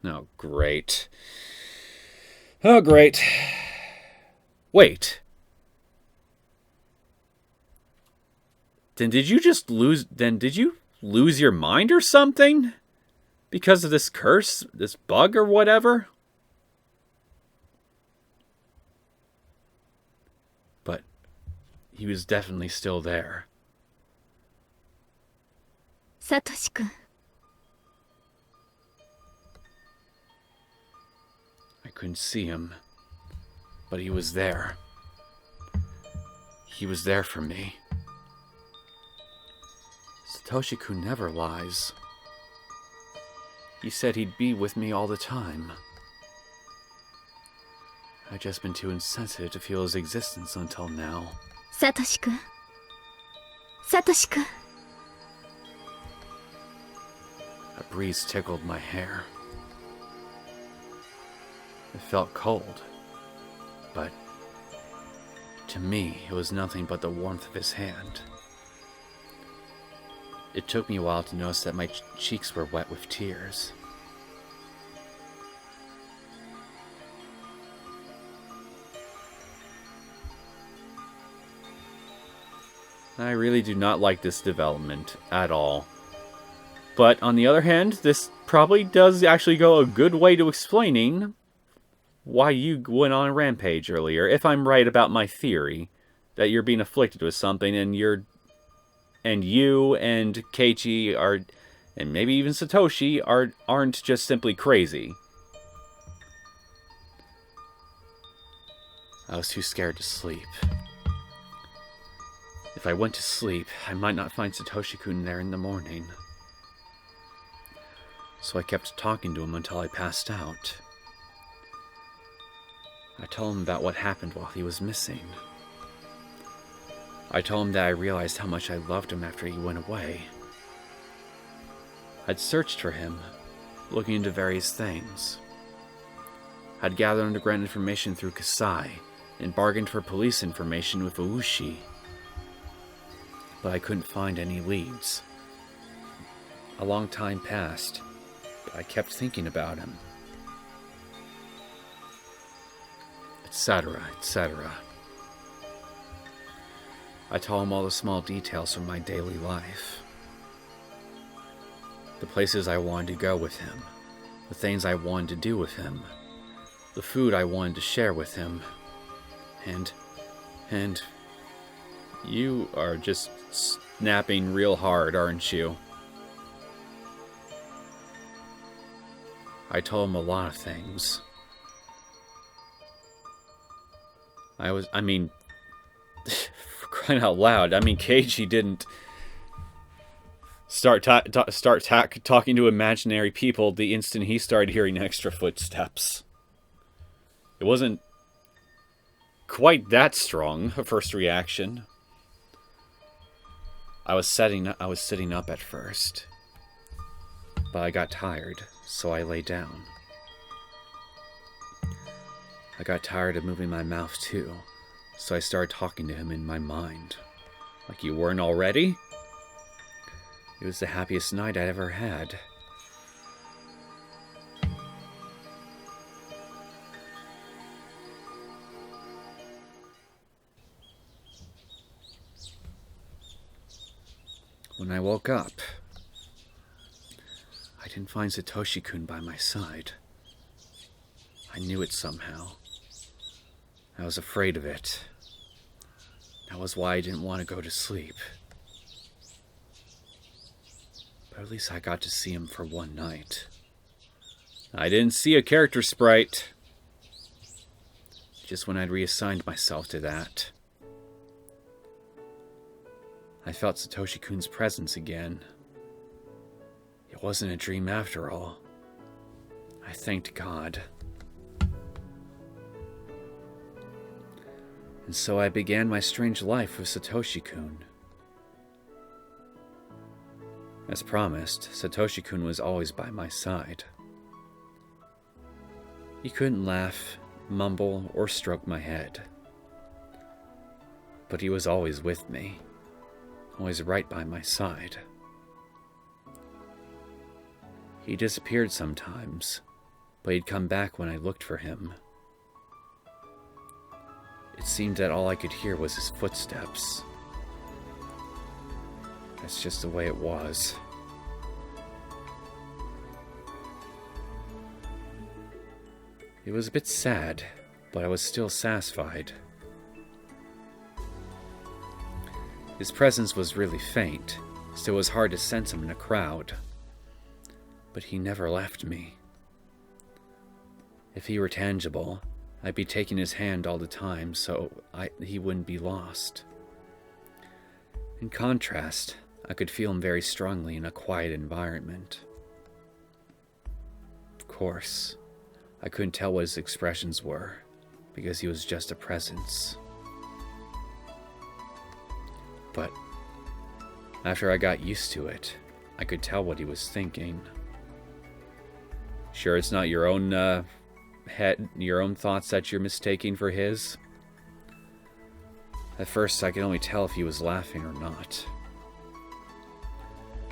Oh, great. Oh, great. Wait. Then did you lose your mind or something? Because of this curse, this bug or whatever? But he was definitely still there. Satoshi-kun. I couldn't see him, but he was there. He was there for me. Satoshi-kun never lies. He said he'd be with me all the time. I'd just been too insensitive to feel his existence until now. Satoshi-kun. Satoshi-kun. A breeze tickled my hair. It felt cold, but to me, it was nothing but the warmth of his hand. It took me a while to notice that my cheeks were wet with tears. I really do not like this development at all. But on the other hand, this probably does actually go a good way to explaining why you went on a rampage earlier, if I'm right about my theory that you're being afflicted with something and you and Keiichi are, and maybe even Satoshi aren't just simply crazy. I was too scared to sleep. If I went to sleep, I might not find Satoshi-kun there in the morning. So I kept talking to him until I passed out. I told him about what happened while he was missing. I told him that I realized how much I loved him after he went away. I'd searched for him, looking into various things. I'd gathered underground information through Kasai, and bargained for police information with Oushi. But I couldn't find any leads. A long time passed, but I kept thinking about him. Etc., etc. I told him all the small details from my daily life. The places I wanted to go with him. The things I wanted to do with him. The food I wanted to share with him. And you are just snapping real hard, aren't you? I told him a lot of things. I mean, for crying out loud, Keiichi didn't start talking to imaginary people the instant he started hearing extra footsteps. It wasn't quite that strong a first reaction. I was sitting up at first, but I got tired, so I lay down. I got tired of moving my mouth too, so I started talking to him in my mind. Like you weren't already? It was the happiest night I'd ever had. When I woke up, I didn't find Satoshi-kun by my side. I knew it somehow. I was afraid of it. That was why I didn't want to go to sleep. But at least I got to see him for one night. I didn't see a character sprite. Just when I'd reassigned myself to that, I felt Satoshi-kun's presence again. It wasn't a dream after all. I thanked God. And so I began my strange life with Satoshi-kun. As promised, Satoshi-kun was always by my side. He couldn't laugh, mumble, or stroke my head. But he was always with me. Always right by my side. He disappeared sometimes, but he'd come back when I looked for him. It seemed that all I could hear was his footsteps. That's just the way it was. It was a bit sad, but I was still satisfied. His presence was really faint, so it was hard to sense him in a crowd. But he never left me. If he were tangible, I'd be taking his hand all the time, so he wouldn't be lost. In contrast, I could feel him very strongly in a quiet environment. Of course, I couldn't tell what his expressions were, because he was just a presence. But after I got used to it, I could tell what he was thinking. Sure, it's not your own your own thoughts that you're mistaking for his? At first, I could only tell if he was laughing or not.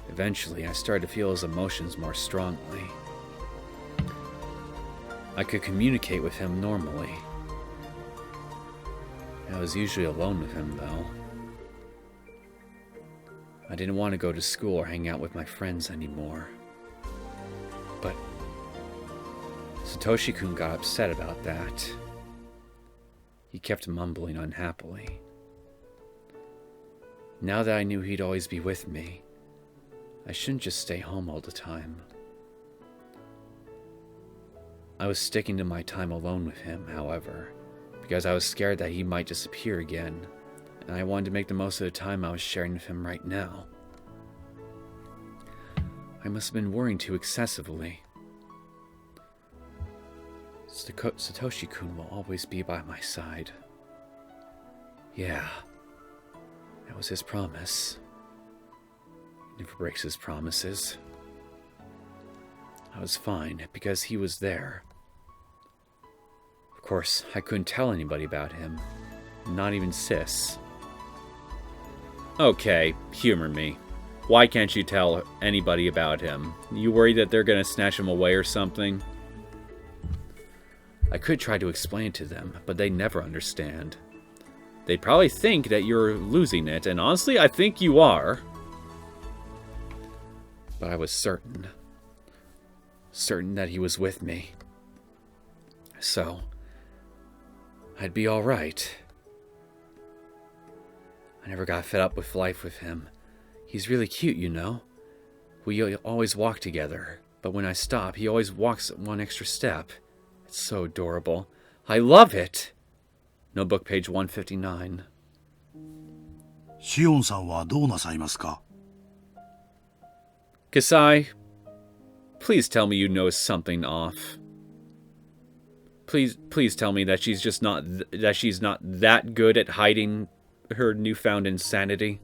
Eventually, I started to feel his emotions more strongly. I could communicate with him normally. I was usually alone with him, though. I didn't want to go to school or hang out with my friends anymore. But Satoshi-kun got upset about that. He kept mumbling unhappily. Now that I knew he'd always be with me, I shouldn't just stay home all the time. I was sticking to my time alone with him, however, because I was scared that he might disappear again, and I wanted to make the most of the time I was sharing with him right now. I must have been worrying too excessively. Satoshi-kun will always be by my side. Yeah, that was his promise. He never breaks his promises. I was fine because he was there. Of course, I couldn't tell anybody about him, not even Sis. Okay, humor me. Why can't you tell anybody about him? You worried that they're gonna snatch him away or something? I could try to explain it to them, but they never understand. They'd probably think that you're losing it, and honestly, I think you are. But I was certain that he was with me. So, I'd be alright. I never got fed up with life with him. He's really cute, you know. We always walk together, but when I stop, he always walks one extra step. It's so adorable. I love it! Notebook page 159. シオンさんはどうなさいますか? Kasai, please tell me you know something off. please tell me that she's just not that she's not that good at hiding her newfound insanity.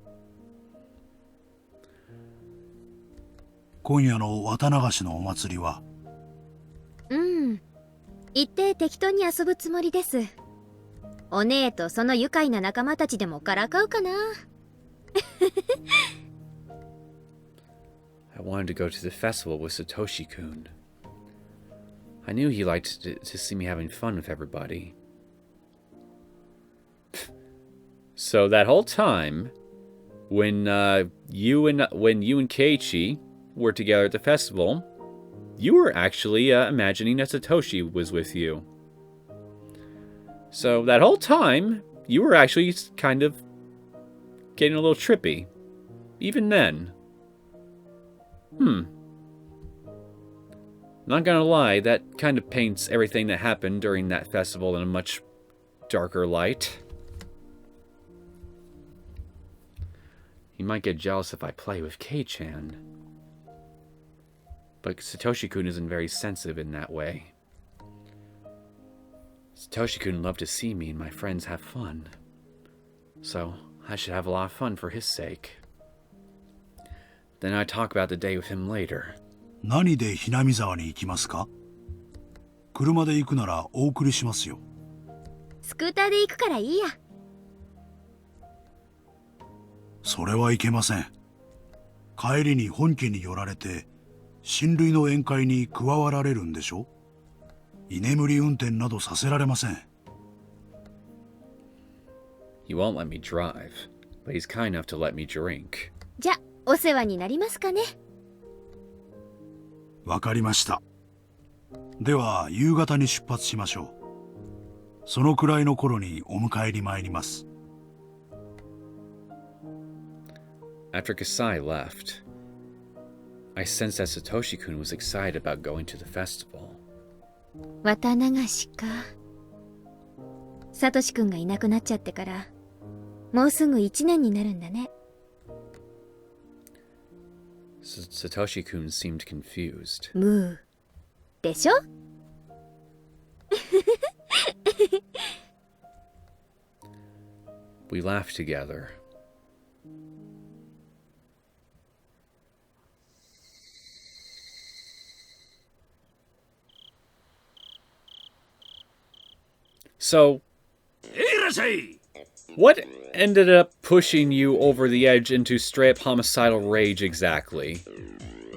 今夜の綿流しのお祭りは行って適当に遊ぶつもりです。お姉とその愉快な仲間たちでもからかうかな。I wanted to go to the festival with Satoshi-kun. I knew he liked to see me having fun with everybody. So that whole time, when you and Keiichi were together at the festival, you were actually imagining that Satoshi was with you. So that whole time, you were actually kind of getting a little trippy. Even then. Not gonna lie, that kind of paints everything that happened during that festival in a much darker light. You might get jealous if I play with Kei-chan. But Satoshi-kun isn't very sensitive in that way. Satoshi-kun loved to see me and my friends have fun. So, I should have a lot of fun for his sake. Then I talk about the day with him later. 何でひなみ沢に行きますか？車で行くならお送りしますよ。スクーターで行くからいいや。それはいけません。帰りに本家に寄られて親類の宴会に加わられるんでしょ？居眠り運転などさせられません。He won't let me drive, but he's kind enough to let me drink. じゃ、お世話になりますかね。わかりました。では夕方に出発しましょう。そのくらいの頃にお迎えに参ります。After Kasai left, I sensed that Satoshi-kun was excited about going to the festival. 綿流しか。サトシ君がいなくなっちゃってから、もうすぐ1年になるんだね。Satoshi-kun seemed confused. ムー。でしょWe laughed together. So, what ended up pushing you over the edge into straight-up homicidal rage exactly?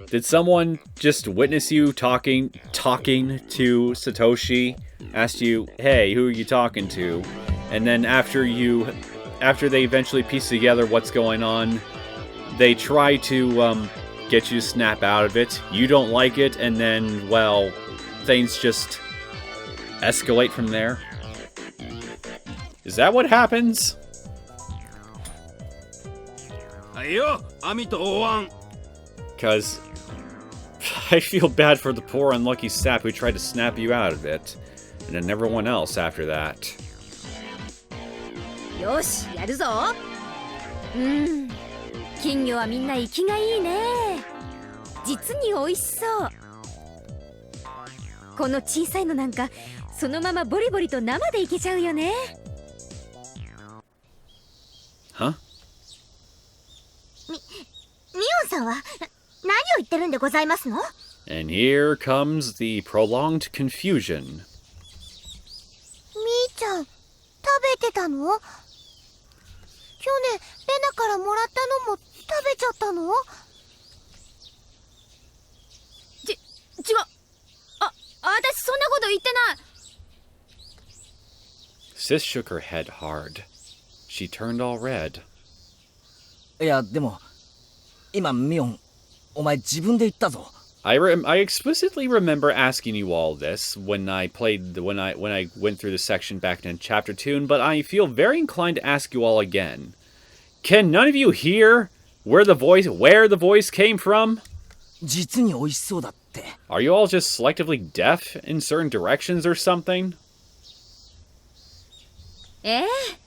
Did someone just witness you talking to Satoshi, asked you, hey, who are you talking to? And then after they eventually piece together what's going on, they try to get you to snap out of it. You don't like it, and then, well, things just escalate from there. Is that what happens? Because I feel bad for the poor unlucky sap who tried to snap you out of it, and then everyone else after that. よし、やるぞ。金魚はみんな生きがいいね。実に美味しそう。この小さいのなんか、そのままボリボリと生でいけちゃうよね。Huh? ミオンさんは何を言ってるんでございますの？ And here comes the prolonged confusion. みーちゃん、食べてたの？去年レナからもらったのも食べちゃったの？違う。私そんなこと言ってない。Sis shook her head hard. She turned all red. いや、でも、今、ミオン、お前自分で言ったぞ。I explicitly remember asking you all this when I went through the section back in Chapter 2, but I feel very inclined to ask you all again. Can none of you hear where the voice came from? 実に美味しそうだって。Are you all just selectively deaf in certain directions or something?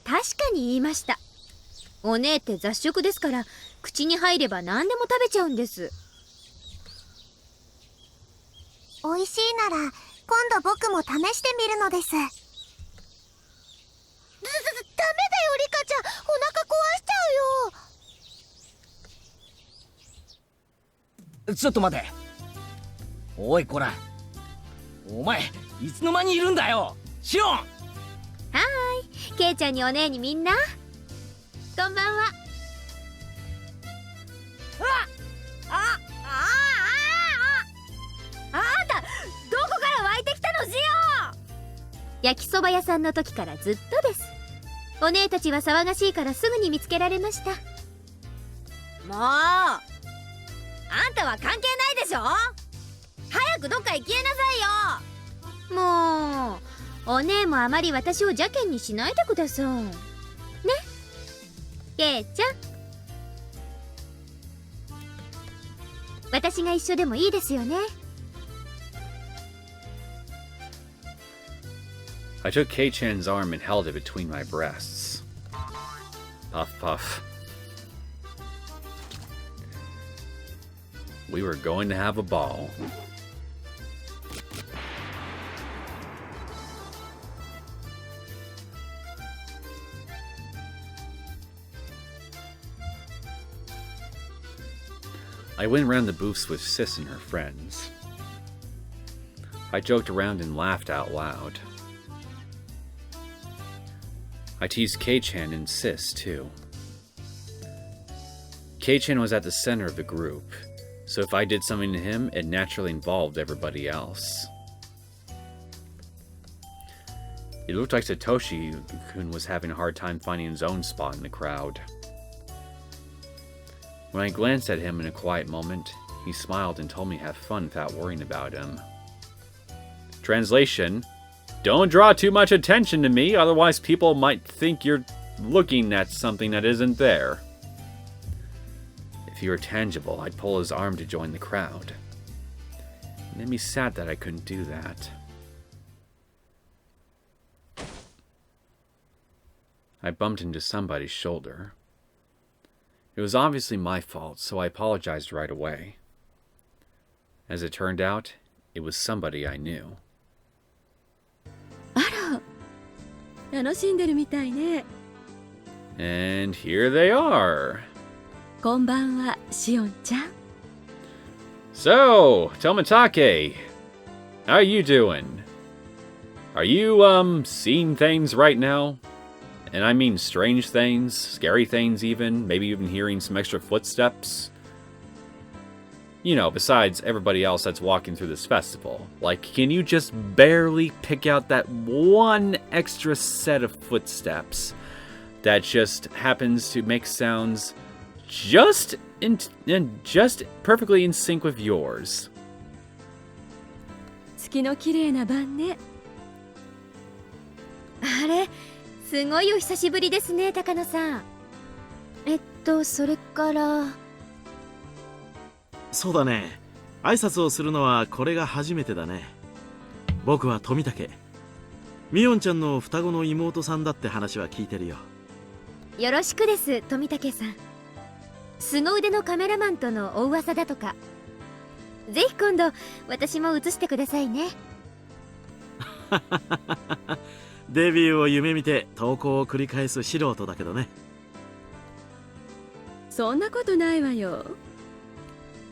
確かに言いました。お姉って雑食ですから、口に入れば何でも食べちゃうんです。美味しいなら今度僕も試してみるのです。ダメだよリカちゃん、お腹壊しちゃうよ。ちょっと待て。おいこら、お前いつの間にいるんだよ、シオン。はーい、ケイちゃんにお姉にみんなこんばんは。あんたどこから湧いてきたの、ジオン。焼きそば屋さんの時からずっとです。お姉たちは騒がしいからすぐに見つけられました。もうあんたは関係ないでしょ。早くどっか行きなさいよ。もうお姉もあまり私を邪険にしないでくださいね、ケイちゃん。私が一緒でもいいですよね。I took Kei-chan's arm and held it between my breasts. Puff, puff. We were going to have a ball. I went around the booths with Sis and her friends. I joked around and laughed out loud. I teased Kei-chan and Sis, too. Kei-chan was at the center of the group, so if I did something to him, it naturally involved everybody else. It looked like Satoshi-kun was having a hard time finding his own spot in the crowd. When I glanced at him in a quiet moment, he smiled and told me to have fun without worrying about him. Translation: don't draw too much attention to me, otherwise people might think you're looking at something that isn't there. If he were tangible, I'd pull his arm to join the crowd. It made me sad that I couldn't do that. I bumped into somebody's shoulder. It was obviously my fault, so I apologized right away. As it turned out, it was somebody I knew. あら、楽しんでるみたいね。And here they are. こんばんは、シオンちゃん。So, Tomitake, how are you doing? Are you, seeing things right now? And I mean strange things, scary things even, maybe even hearing some extra footsteps? You know, besides everybody else that's walking through this festival. Like, can you just barely pick out that one extra set of footsteps that just happens to make sounds just perfectly in sync with yours? 月の綺麗な晩ね。あれ、すごいお久しぶりですね、高野さん。それから。そうだね。挨拶をするのはこれが初めてだね。僕は富武。みおんちゃんの双子の妹さんだって話は聞いてるよ。よろしくです、富武さん。凄腕のカメラマンとのお噂だとか。ぜひ今度私も映してくださいね。デビューを夢見て投稿を繰り返す素人だけどね。そんなことないわよ。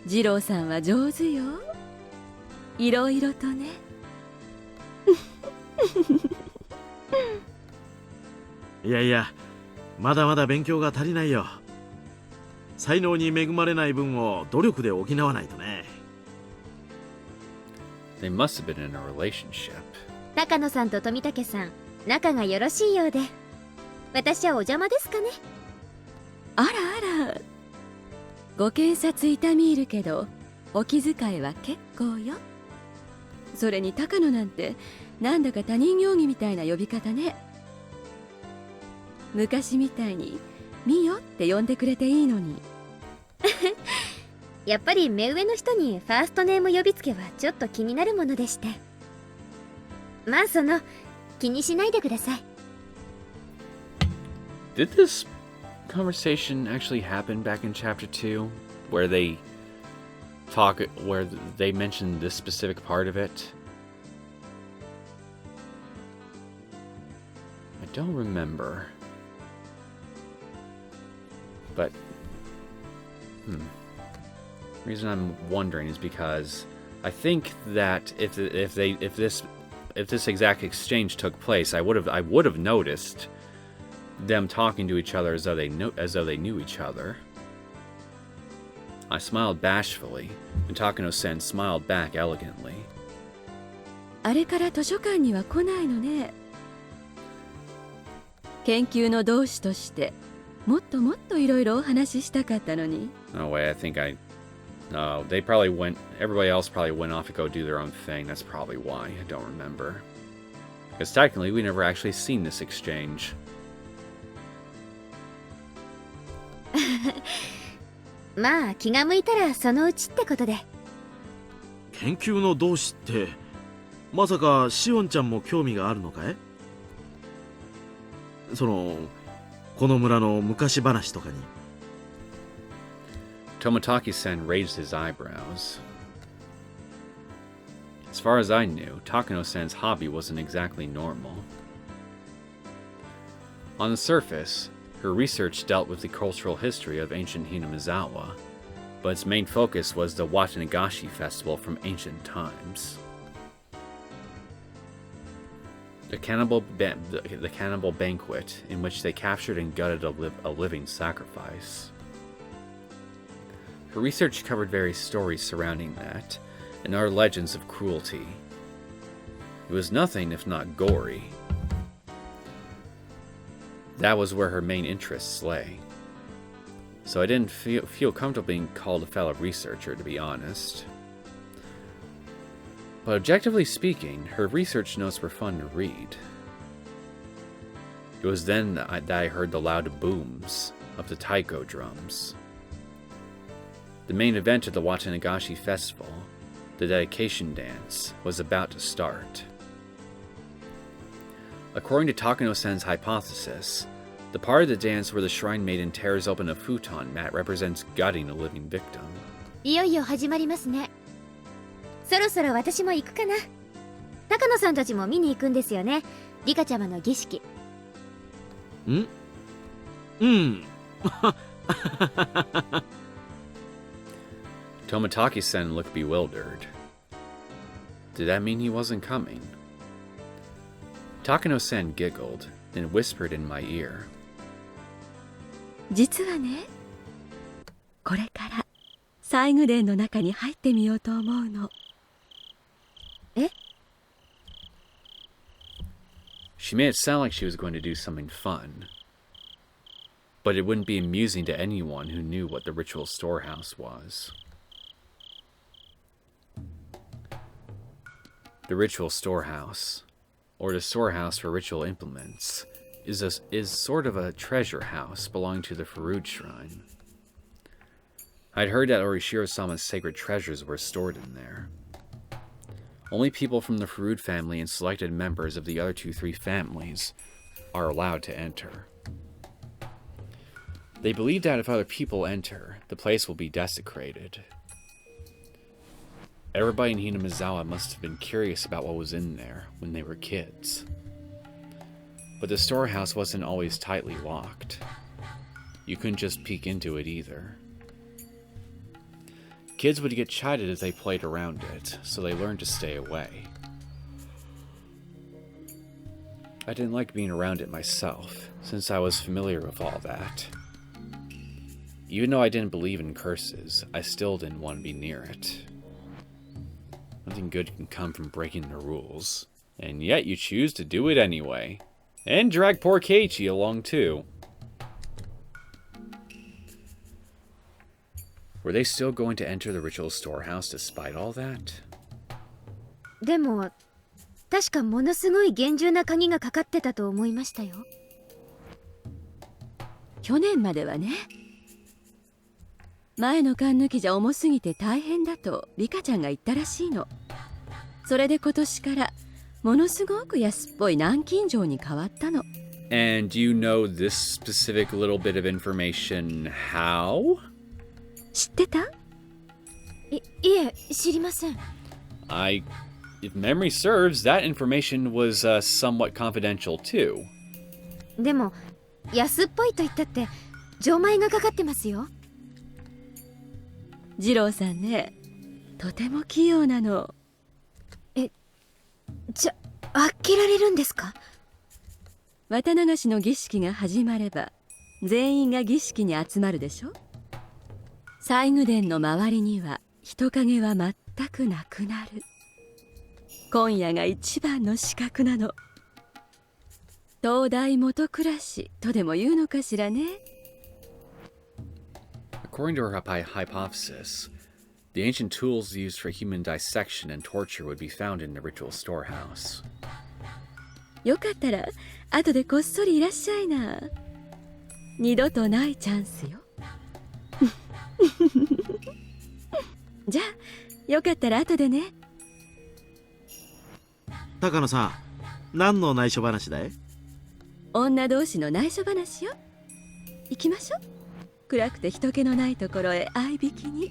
二郎さんは上手よ。いろいろとね。いやいや、まだまだ勉強が足りないよ。才能に恵まれない分を努力で補わないとね。They must have been in a relationship. 高野さんと富武さん、仲がよろしいようで。私はお邪魔ですかね。あらあら。ご検察痛み入るけど、お気遣いは結構よ。それに高野なんて、なんだか他人行儀みたいな呼び方ね。昔みたいに、ミヨって呼んでくれていいのに。やっぱり目上の人にファーストネーム呼びつけはちょっと気になるものでして。まあ気にしないでください。Did this conversation actually happen back in chapter 2? Where they mentioned this specific part of it? don't remember. But, the reason I'm wondering is because I think that if this exact exchange took place, I would have noticed them talking to each other as though they knew each other. I smiled bashfully, and Takano-sen smiled back elegantly. あれから図書館には来ないのね。研究の同志としてもっともっといろいろお話ししたかったのに。No way, No, they probably went. Everybody else probably went off to go do their own thing. That's probably why. I don't remember. Because technically, we never actually seen this exchange. まあ気が向いたらそのうちってことで。研究の同志ってまさかシオンちゃんも興味があるのかい？この村の昔話とかに。Tomotaki-sen raised his eyebrows. As far as I knew, Takano-sen's hobby wasn't exactly normal. On the surface, her research dealt with the cultural history of ancient Hinamizawa, but its main focus was the Watanagashi festival from ancient times. The cannibal banquet in which they captured and gutted a living sacrifice. Her research covered various stories surrounding that, and other legends of cruelty. It was nothing if not gory. That was where her main interests lay. So I didn't feel comfortable being called a fellow researcher, to be honest. But objectively speaking, her research notes were fun to read. It was then that I heard the loud booms of the taiko drums. The main event of the Watanagashi festival, the dedication dance, was about to start. According to Takano-sen's hypothesis, the part of the dance where the shrine maiden tears open a futon mat represents gutting a living victim. いよいよ始まりますね。そろそろ私も行くかな。高野さんたちも見に行くんですよね。リカちゃまの儀式。ん？うん。Tomotaki-sen looked bewildered. Did that mean he wasn't coming? Takano-sen giggled, then whispered in my ear. 実はね、これから西宮殿の中に入ってみようと思うの。え？ She made it sound like she was going to do something fun. But it wouldn't be amusing to anyone who knew what the Ritual Storehouse was. The Ritual Storehouse, or the storehouse for ritual implements, is sort of a treasure house belonging to the Furude Shrine. I'd heard that Orishiro-sama's sacred treasures were stored in there. Only people from the Furude family and selected members of the other 2-3 families are allowed to enter. They believe that if other people enter, the place will be desecrated. Everybody in Hinamizawa must have been curious about what was in there when they were kids. But the storehouse wasn't always tightly locked. You couldn't just peek into it either. Kids would get chided if they played around it, so they learned to stay away. I didn't like being around it myself, since I was familiar with all that. Even though I didn't believe in curses, I still didn't want to be near it. Nothing good can come from breaking the rules, and yet you choose to do it anyway. And drag poor Keiichi along too. Were they still going to enter the Ritual Storehouse despite all that? でも、確かものすごい厳重な鍵がかかってたと思いましたよ。去年まではね。前の缶抜きじゃ重すぎて大変だとリカちゃんが言ったらしいの。それで今年からものすごく安っぽい南京錠に変わったの。And do you know this specific little bit of information how? 知ってた？いえ、知りません。If memory serves, that information was somewhat confidential too. でも安っぽいと言ったって錠前がかかってますよ。二郎さんね、とても器用なの。開けられるんですか？綿流しの儀式が始まれば全員が儀式に集まるでしょ。西宮殿の周りには人影は全くなくなる。今夜が一番の資格なの。東大元暮らしとでも言うのかしらね。According to her hypothesis, the ancient tools used for human dissection and torture would be found in the Ritual Storehouse. よかったら後でこっそりいらっしゃいな。二度とないチャンスよ。じゃあよかったら後でね。高野さん、何の内緒話だい？女同士の内緒話よ。行きましょう。暗くて人気のないところへ合いびきに。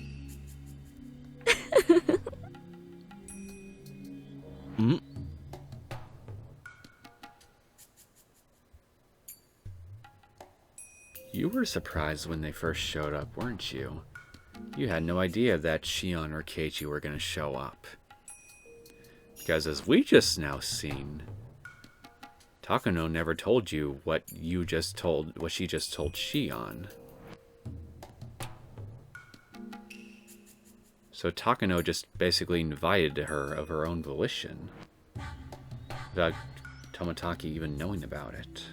んYou were surprised when they first showed up, weren't you? You had no idea that Shion or Keiichi were going to show up. Because as we just now seen, Takano never told you what she just told Shion. So Takano just basically invited her of her own volition, without Toмотaki even knowing about it.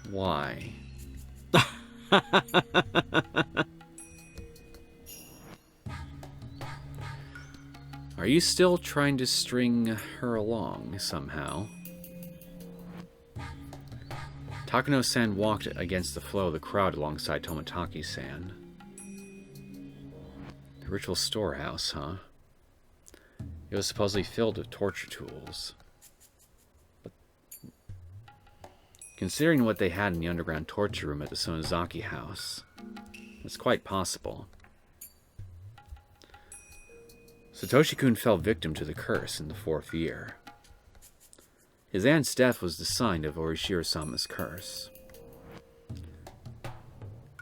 Why? Are you still trying to string her along somehow? Takano-san walked against the flow of the crowd alongside Toмотaki-san. The Ritual Storehouse, huh? It was supposedly filled with torture tools. But considering what they had in the underground torture room at the Sonozaki house, it's quite possible. Satoshi-kun fell victim to the curse in the 4th year. His aunt's death was the sign of Orishiro-sama's curse.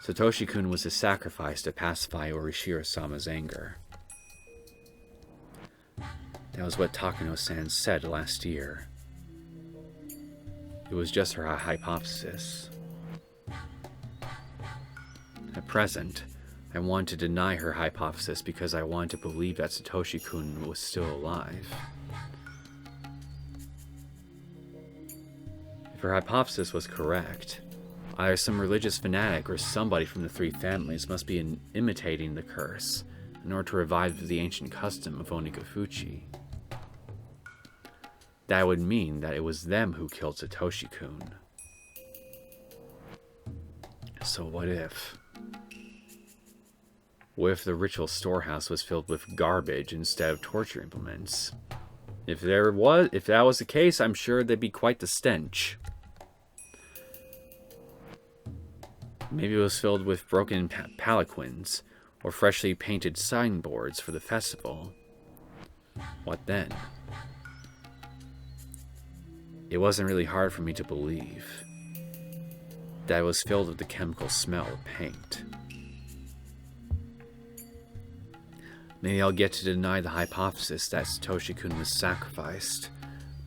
Satoshi-kun was a sacrifice to pacify Orishiro-sama's anger. That was what Takano-san said last year. It was just her hypothesis. At present, I want to deny her hypothesis because I want to believe that Satoshi-kun was still alive. If her hypothesis was correct, either some religious fanatic or somebody from the 3 families must be imitating the curse in order to revive the ancient custom of Onikafuchi. That would mean that it was them who killed Satoshi-kun. So what if? What if the Ritual Storehouse was filled with garbage instead of torture implements? If that was the case, I'm sure there'd be quite the stench. Maybe it was filled with broken palanquins or freshly painted signboards for the festival. What then? It wasn't really hard for me to believe that it was filled with the chemical smell of paint. Maybe I'll get to deny the hypothesis that Satoshi-kun was sacrificed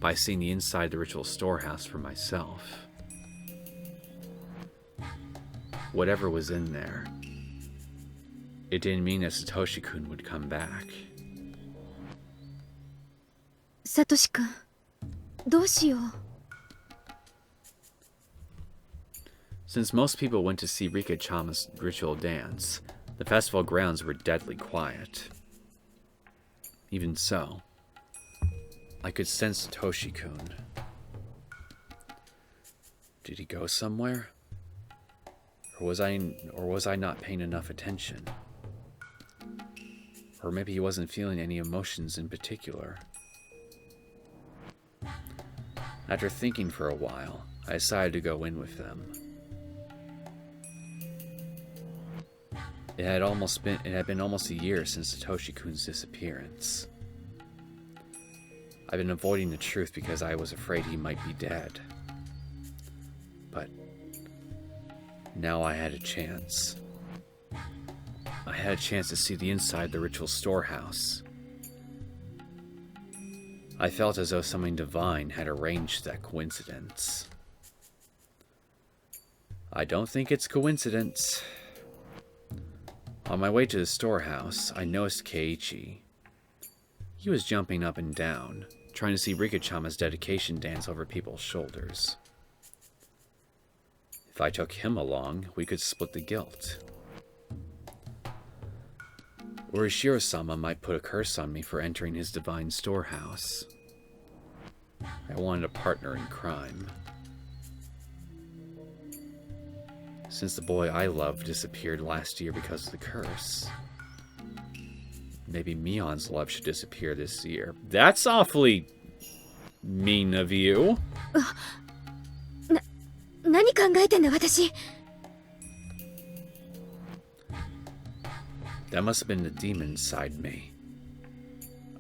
by seeing the inside of the Ritual Storehouse for myself. Whatever was in there, it didn't mean that Satoshi-kun would come back. Satoshi-kun, どうしよう? Since most people went to see Rika-chama's ritual dance, the festival grounds were deadly quiet. Even so, I could sense Satoshi-kun. Did he go somewhere? Or was I not paying enough attention? Or maybe he wasn't feeling any emotions in particular. After thinking for a while, I decided to go in with them. It had been almost a year since Satoshi-kun's disappearance. I've been avoiding the truth because I was afraid he might be dead. But now I had a chance. I had a chance to see the inside of the Ritual Storehouse. I felt as though something divine had arranged that coincidence. I don't think it's coincidence. On my way to the storehouse, I noticed Keiichi. He was jumping up and down, trying to see Rikuchama's dedication dance over people's shoulders. If I took him along, we could split the guilt. Or Ishiro-sama might put a curse on me for entering his divine storehouse. I wanted a partner in crime. Since the boy I loved disappeared last year because of the curse, maybe Mion's love should disappear this year. That's awfully mean of you. 何考えてんだ私。 That must have been the demon inside me.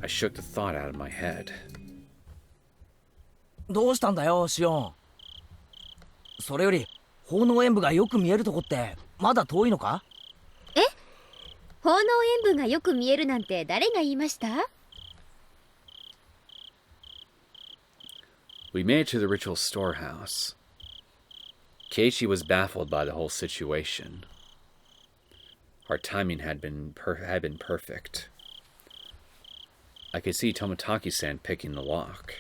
I shook the thought out of my head. どうしたんだよ、シオン。それより奉納演舞がよく見えるとこってまだ遠いのか？え？奉納演舞がよく見えるなんて誰が言いました？ We made it to the Ritual Storehouse. Keiichi was baffled by the whole situation. Our timing had been perfect. I could see Tomotaki-san picking the lock.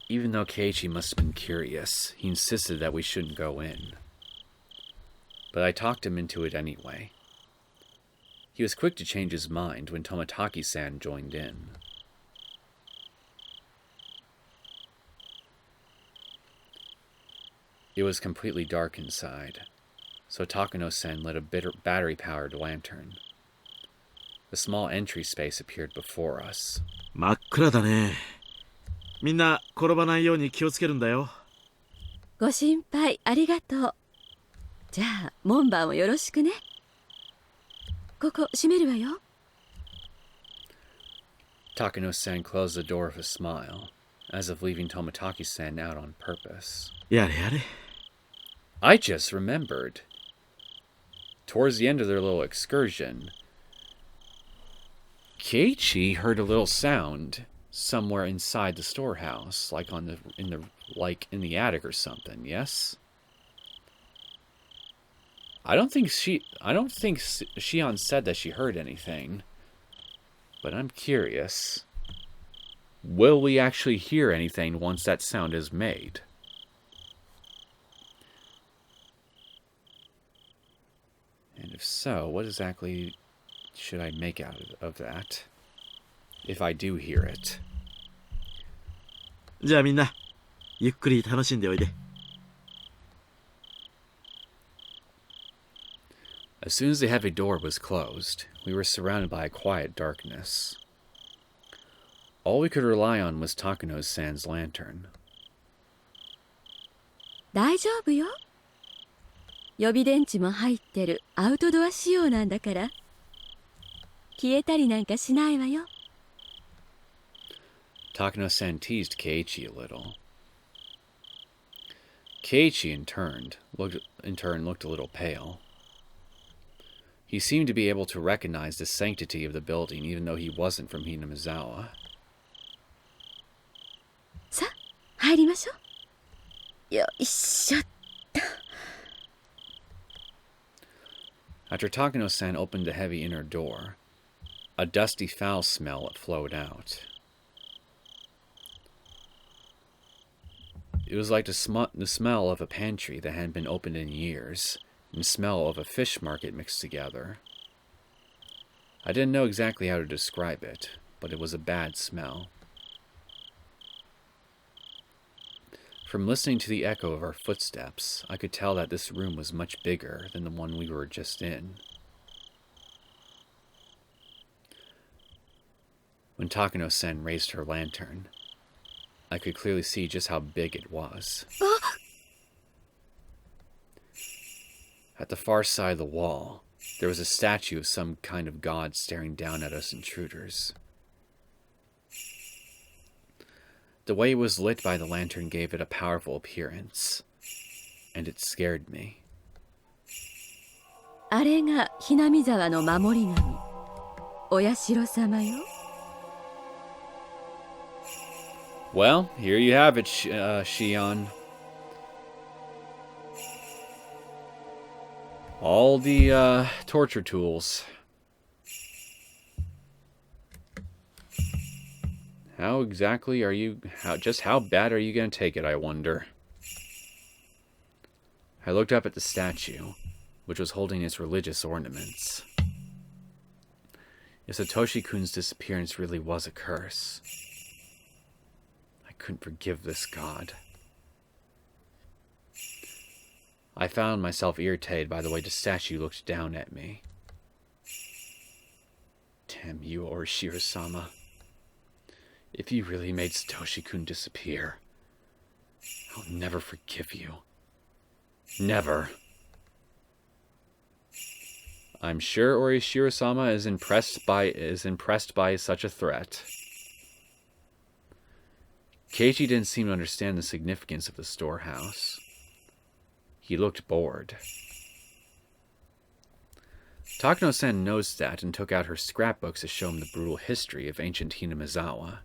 Even though Keiichi must have been curious, he insisted that we shouldn't go in. But I talked him into it anyway. He was quick to change his mind when Tomotaki-san joined in. It was completely dark inside, so Takano-san lit a battery-powered lantern. A small entry space appeared before us. 真っ暗だね。みんな転ばないように気をつけるんだよ。ご心配ありがとう。じゃあ門番をよろしくね。ここ閉めるわよ。Takano-san closed the door with a smile, as if leaving Tomotaki-san out on purpose. やれやれ。 I just remembered. Towards the end of their little excursion, Keiichi heard a little sound somewhere inside the storehouse, like in the attic or something. Yes. I don't think Shion said that she heard anything, but I'm curious. Will we actually hear anything once that sound is made? And if so, what exactly should I make out of that? If I do hear it. じゃあみんなゆっくり楽しんでおいで。As soon as the heavy door was closed, we were surrounded by a quiet darkness. All we could rely on was Takano-san's lantern. 大丈夫よ。予備電池も入ってるアウトドア仕様なんだから。消えたりなんかしないわよ。Takano-san teased Keiichi a little. Keiichi, in turn, looked a little pale. He seemed to be able to recognize the sanctity of the building, even though he wasn't from Hinamizawa. さあ、入りましょう。よいしょっと。After Takano-san opened the heavy inner door, a dusty foul smell flowed out. It was like the smell of a pantry that hadn't been opened in years, and the smell of a fish market mixed together. I didn't know exactly how to describe it, but it was a bad smell. From listening to the echo of our footsteps, I could tell that this room was much bigger than the one we were just in. When Takano-san raised her lantern, I could clearly see just how big it was. At the far side of the wall, there was a statue of some kind of god staring down at us intruders. The way it was lit by the lantern gave it a powerful appearance, and it scared me. あれがひなみ沢の守り神、お社様よ。Well, here you have it, Shion. All the torture tools. How exactly are you... how bad are you going to take it, I wonder? I looked up at the statue, which was holding its religious ornaments. If Satoshi-kun's disappearance really was a curse, I couldn't forgive this god. I found myself irritated by the way the statue looked down at me. Damn you, Orishiro-sama. If you really made Satoshi-kun disappear, I'll never forgive you. Never. I'm sure Orishiro-sama is impressed by such a threat. Keiichi didn't seem to understand the significance of the storehouse. He looked bored. Takano-san noticed that and took out her scrapbooks to show him the brutal history of ancient Hinamizawa.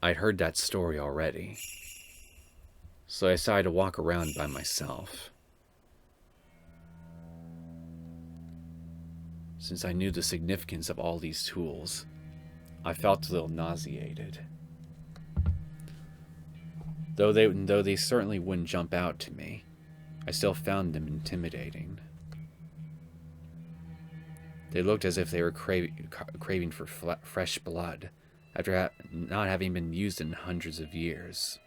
I'd heard that story already, so I decided to walk around by myself. Since I knew the significance of all these tools, I felt a little nauseated. Though they certainly wouldn't jump out to me, I still found them intimidating. They looked as if they were craving for fresh blood, after not having been used in hundreds of years.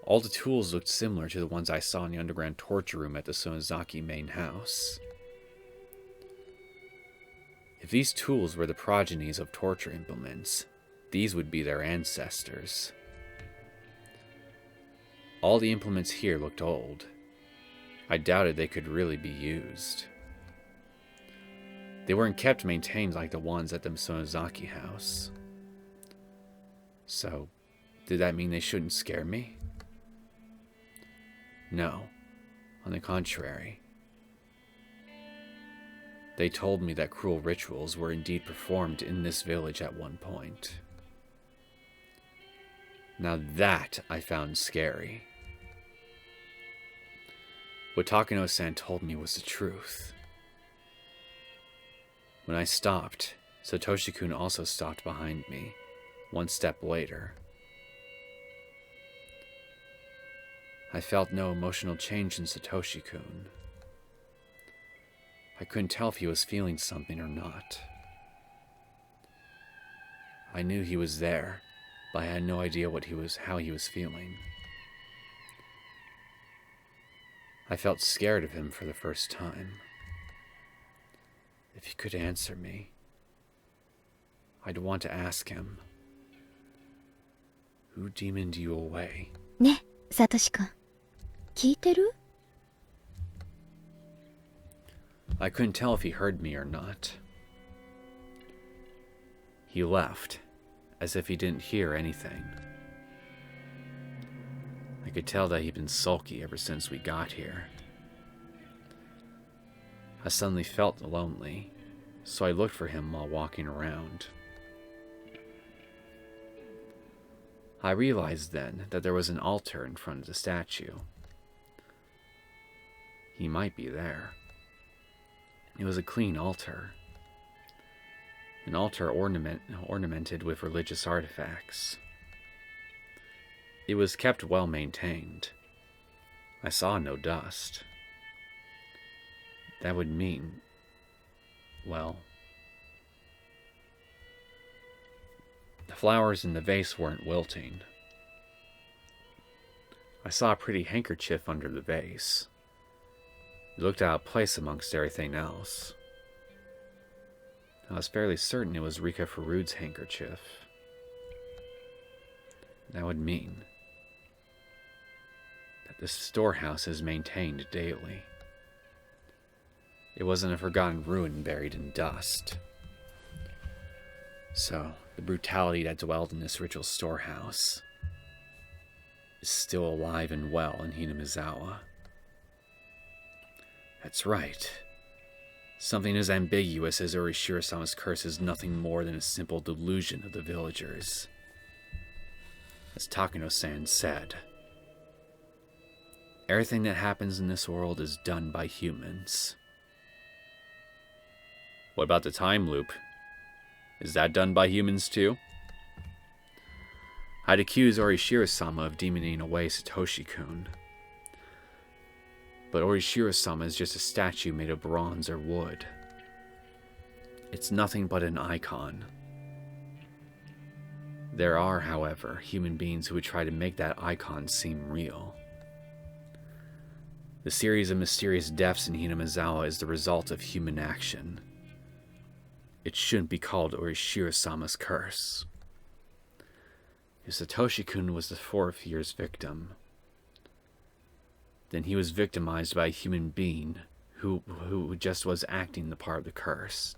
All the tools looked similar to the ones I saw in the underground torture room at the Sonozaki main house. If these tools were the progenies of torture implements, these would be their ancestors. All the implements here looked old. I doubted they could really be used. They weren't kept maintained like the ones at the Sonozaki house. So, did that mean they shouldn't scare me? No. On the contrary. They told me that cruel rituals were indeed performed in this village at one point. Now that I found scary. What Takano-san told me was the truth. When I stopped, Satoshi-kun also stopped behind me, one step later. I felt no emotional change in Satoshi-kun. I couldn't tell if he was feeling something or not. I knew he was there, but I had no idea how he was feeling. I felt scared of him for the first time. If he could answer me, I'd want to ask him, who demoned you away? ね、サトシ君。聞いてる? I couldn't tell if he heard me or not. He left, as if he didn't hear anything. I could tell that he'd been sulky ever since we got here. I suddenly felt lonely, so I looked for him while walking around. I realized then that there was an altar in front of the statue. He might be there. It was a clean altar. An altar ornamented with religious artifacts. It was kept well maintained. I saw no dust. That would mean, well, the flowers in the vase weren't wilting. I saw a pretty handkerchief under the vase. It looked out of place amongst everything else. I was fairly certain it was Rika Furude's handkerchief. That would mean that the storehouse is maintained daily. It wasn't a forgotten ruin buried in dust. So, the brutality that dwelled in this ritual storehouse is still alive and well in Hinamizawa. That's right. Something as ambiguous as Orishiro-sama's curse is nothing more than a simple delusion of the villagers. As Takano-san said, everything that happens in this world is done by humans. What about the time loop? Is that done by humans too? I'd accuse Orishiro-sama of demoning away Satoshi-kun. But Orishiro-sama is just a statue made of bronze or wood. It's nothing but an icon. There are, however, human beings who would try to make that icon seem real. The series of mysterious deaths in Hinamizawa is the result of human action. It shouldn't be called Orishiro-sama's curse. If Satoshi-kun was the fourth year's victim, then he was victimized by a human being who just was acting the part of the curse.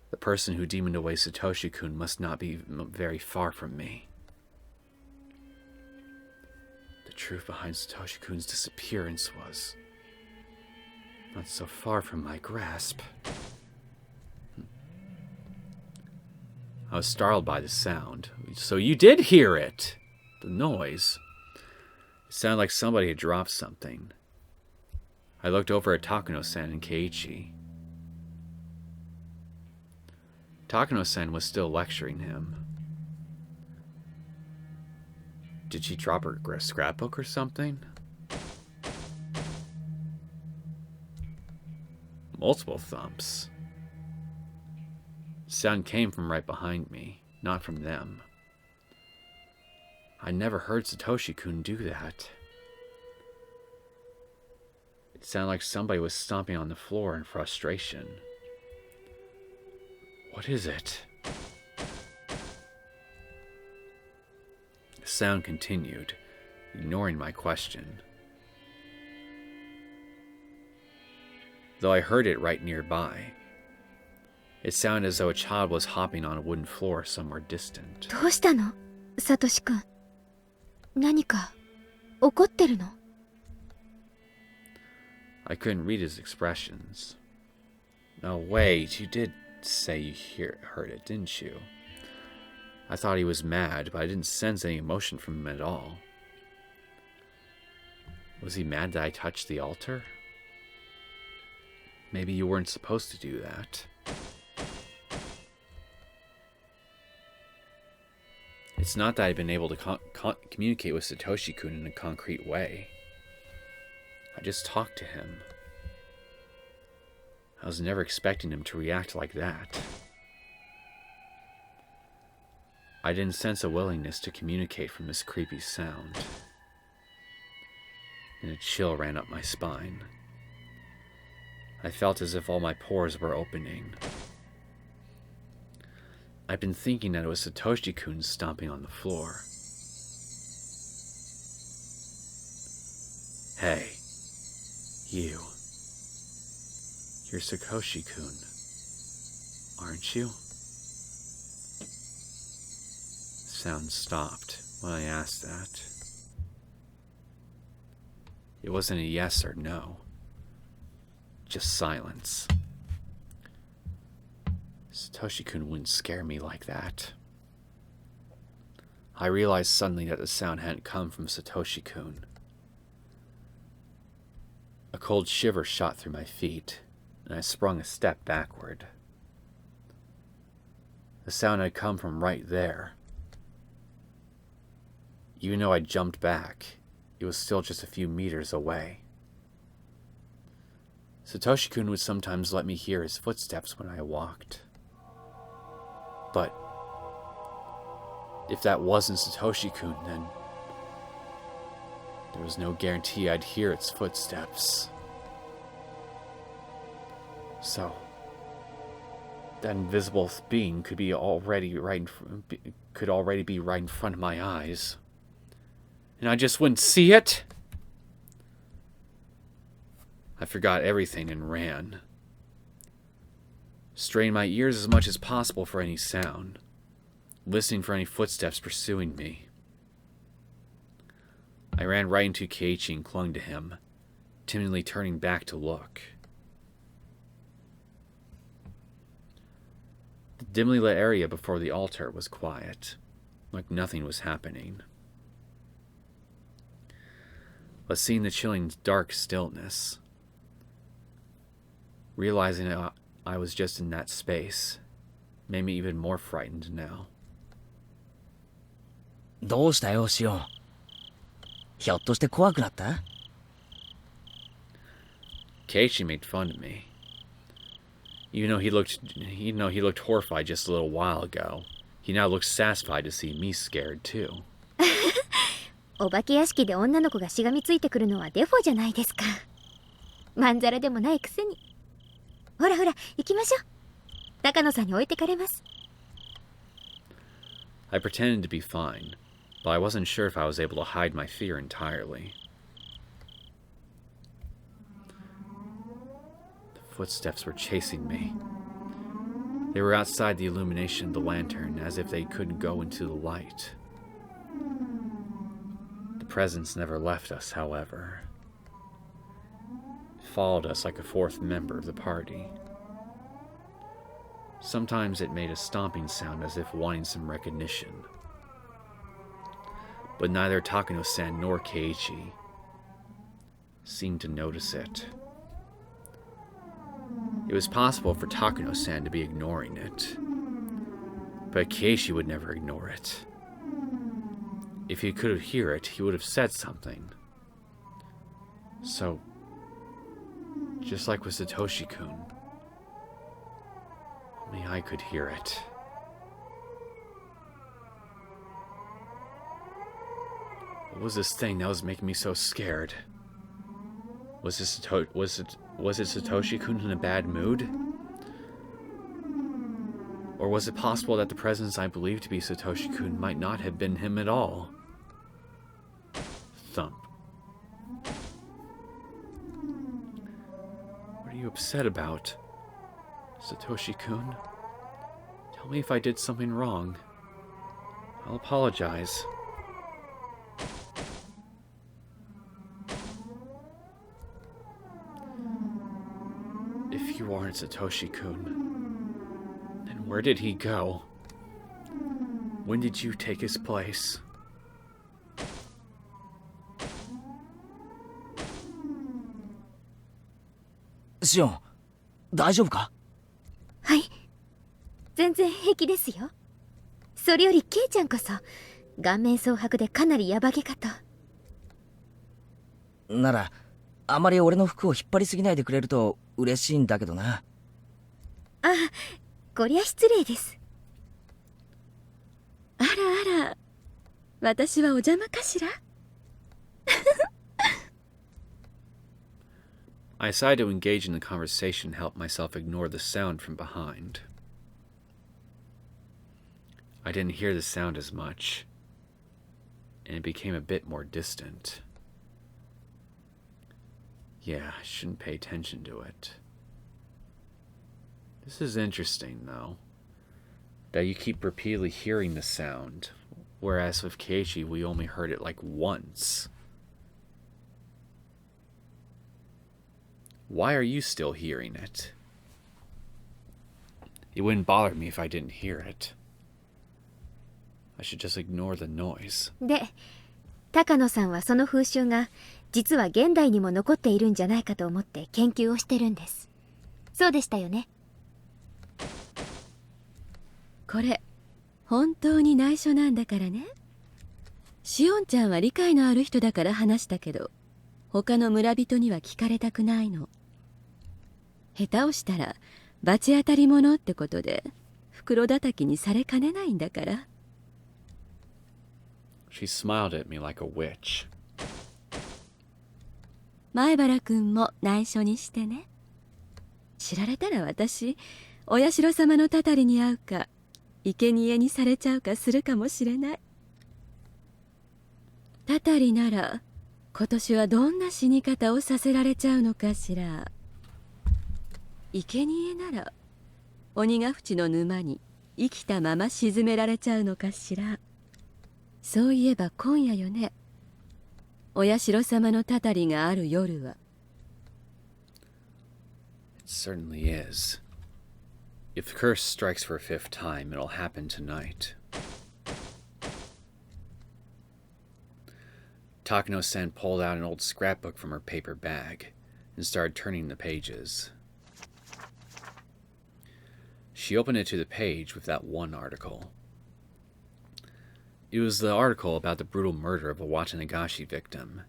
The person who demoned away Satoshi-kun must not be very far from me. The truth behind Satoshi-kun's disappearance was not so far from my grasp. I was startled by the sound. So you did hear it! The noise. It sounded like somebody had dropped something. I looked over at Takano-san and Keiichi. Takano-san was still lecturing him. Did she drop her scrapbook or something? Multiple thumps. Sound came from right behind me, not from them. I never heard Satoshi-kun do that. It sounded like somebody was stomping on the floor in frustration. What is it? The sound continued, ignoring my question. Though I heard it right nearby, it sounded as though a child was hopping on a wooden floor somewhere distant. どうしたの、サトシ君。何か怒ってるの？ I couldn't read his expressions. No, wait, you did say you heard it, didn't you? I thought he was mad, but I didn't sense any emotion from him at all. Was he mad that I touched the altar? Maybe you weren't supposed to do that. It's not that I've been able to communicate with Satoshi-kun in a concrete way. I just talked to him. I was never expecting him to react like that. I didn't sense a willingness to communicate from this creepy sound. And a chill ran up my spine. I felt as if all my pores were opening. I've been thinking that it was Satoshi-kun stomping on the floor. Hey, you. You're Satoshi-kun, aren't you? Sound stopped when I asked that. It wasn't a yes or no. Just silence. Satoshi-kun wouldn't scare me like that. I realized suddenly that the sound hadn't come from Satoshi-kun. A cold shiver shot through my feet, and I sprung a step backward. The sound had come from right there. Even though I jumped back, it was still just a few meters away. Satoshi-kun would sometimes let me hear his footsteps when I walked. But if that wasn't Satoshi-kun, then there was no guarantee I'd hear its footsteps. So, that invisible being could already be right in front of my eyes. And I just wouldn't see it? I forgot everything and ran. Strained my ears as much as possible for any sound, listening for any footsteps pursuing me. I ran right into Keiichi and clung to him, timidly turning back to look. The dimly lit area before the altar was quiet, like nothing was happening. But seeing the chilling dark stillness, realizing I was just in that space, made me even more frightened now. どうしたよ、シオン。ひょっとして怖くなった？ Keiichi made fun of me. Even though he looked horrified just a little while ago, he now looks satisfied to see me scared too. お化け屋敷で女の子がしがみついてくるのはデフォじゃないですか。まんざらでもないくせに。ほらほら、行きましょう。高野さんに置いてかれます。I pretended to be fine, but I wasn't sure if I was able to hide my fear entirely. The footsteps were chasing me. They were outside the illumination of the lantern, as if they couldn't go into the light. The presence never left us, however. It followed us like a fourth member of the party. Sometimes it made a stomping sound as if wanting some recognition. But neither Takano-san nor Keiichi seemed to notice it. It was possible for Takano-san to be ignoring it, but Keiichi would never ignore it. If he could hear it, he would have said something. So, just like with Satoshi-kun, only I could hear it. What was this thing that was making me so scared? Was it Satoshi-kun in a bad mood? Or was it possible that the presence I believed to be Satoshi-kun might not have been him at all? Thump. What are you upset about, Satoshi-kun? Tell me if I did something wrong. I'll apologize. If you aren't Satoshi-kun, then where did he go? When did you take his place? Shion, 大丈夫か？はい、全然平気ですよ。それよりケイちゃんこそ顔面蒼白でかなりヤバげかと。ならあまり俺の服を引っ張りすぎないでくれると嬉しいんだけどな。あ、こりゃ失礼です。あらあら、私はお邪魔かしら？ I decided to engage in the conversation and help myself ignore the sound from behind. I didn't hear the sound as much, and it became a bit more distant. Yeah, I shouldn't pay attention to it. This is interesting, though, that you keep repeatedly hearing the sound, whereas with Keiichi we only heard it like once. Why are you still hearing it? It wouldn't bother me if I didn't hear it. I should just ignore the noise. で、高野さんはその風習が実は現代にも残っているんじゃないかと思って研究をしてるんです。そうでしたよね。これ本当に内緒なんだからね。シオンちゃんは理解のある人だから話したけど、他の村人には聞かれたくないの。下手をしたら罰当たり者ってことで袋叩きにされかねないんだから。She smiled at me like a witch. 前原くんも内緒にしてね。知られたら私、お社様のたたりに遭うか、生贄にされちゃうかするかもしれない。たたりなら今年はどんな死に方をさせられちゃうのかしら。生贄なら鬼ヶ淵の沼に生きたまま沈められちゃうのかしら。そういえば今夜よね、お社様のたたりがある夜は。 It certainly is. If the curse strikes for a fifth time, it'll happen tonight. Takano-san pulled out an old scrapbook from her paper bag and started turning the pages. She opened it to the page with that one article. It was the article about the brutal murder of a Watanagashi victim.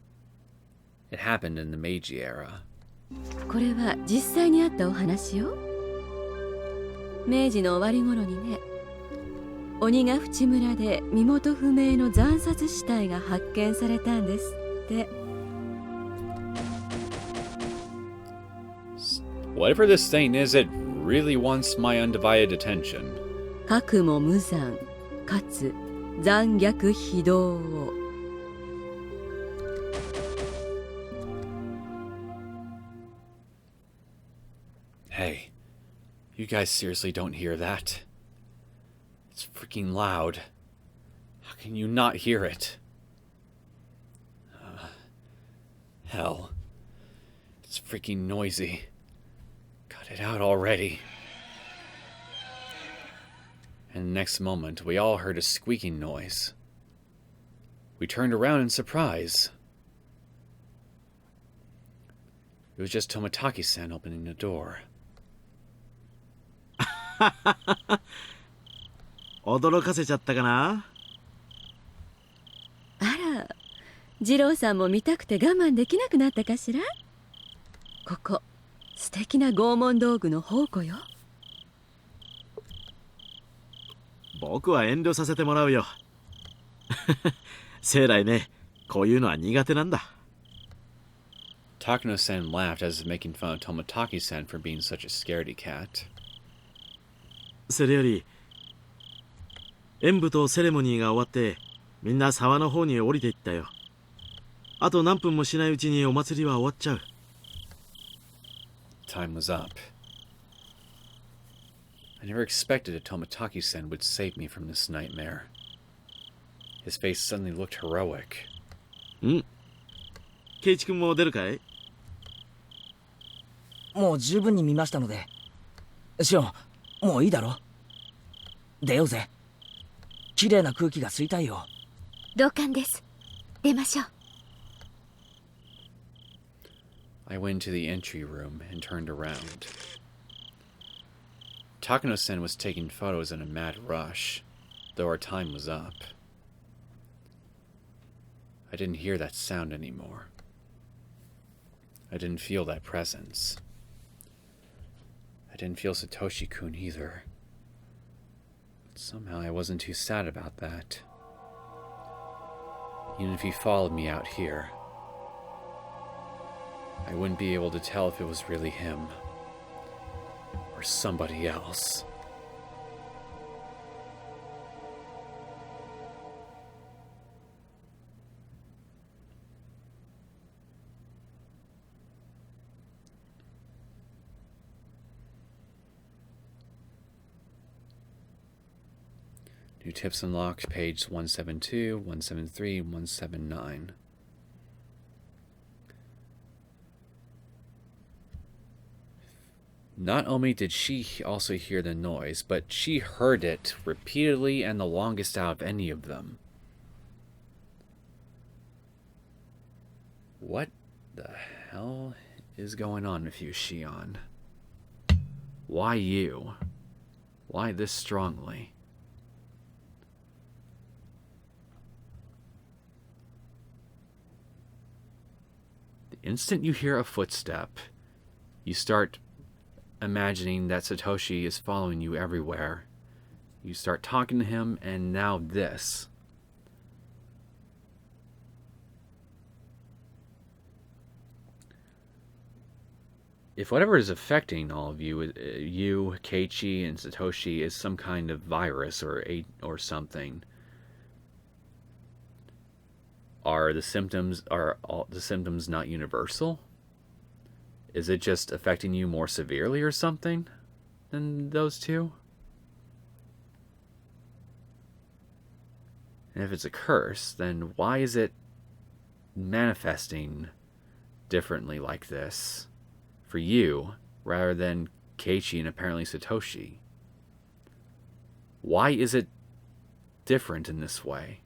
It happened in the Meiji era. これは実際にあったお話よ。明治の終わり頃にね、鬼ヶ淵村で身元不明の惨殺死体が発見されたんですって。 Whatever this thing is, it really wants my undivided attention. かくも無残かつ残虐非道を。 Hey, you guys seriously don't hear that? It's freaking loud. How can you not hear it? Hell. It's freaking noisy. Cut it out already. And the next moment, we all heard a squeaking noise. We turned around in surprise. It was just Tomotaki-san opening the door. 驚かせちゃったかな。あら、二郎さんも見たくて我慢できなくなったかしら。ここ素敵な拷問道具の宝庫よ。僕は遠慮させてもらうよ。生来ね、こういうのは苦手なんだ。Takano-san laughed as if making fun of Tomotaki-san for being such a scaredy cat. それより演舞とセレモニーが終わってみんな沢の方に降りていったよ。あと何分もしないうちにお祭りは終わっちゃう。 Time was up. I never expected that Tomotaki-san would save me from this nightmare. His face suddenly looked heroic. ケイチ君も出るかい？もう十分に見ましたので。シオン、もういいだろ。出ようぜ。綺麗な空気が吸いたいよ。同感です。出ましょう。I went to the entry room and turned around. Takano-san was taking photos in a mad rush, though our time was up. I didn't hear that sound anymore. I didn't feel that presence. I didn't feel Satoshi-kun either. But somehow I wasn't too sad about that. Even if he followed me out here, I wouldn't be able to tell if it was really him or somebody else. New tips unlocked, page 172, 173, 179. Not only did she also hear the noise, but she heard it repeatedly and the longest out of any of them. What the hell is going on with you, Shion? Why you? Why this strongly? The instant you hear a footstep, you start imagining that Satoshi is following you everywhere. You start talking to him, and now this. If whatever is affecting all of you, you, Keiichi, and Satoshi, is some kind of virus or something, Are the symptoms not universal? Is it just affecting you more severely or something than those two? And if it's a curse, then why is it manifesting differently like this for you rather than Keiichi and apparently Satoshi? Why is it different in this way?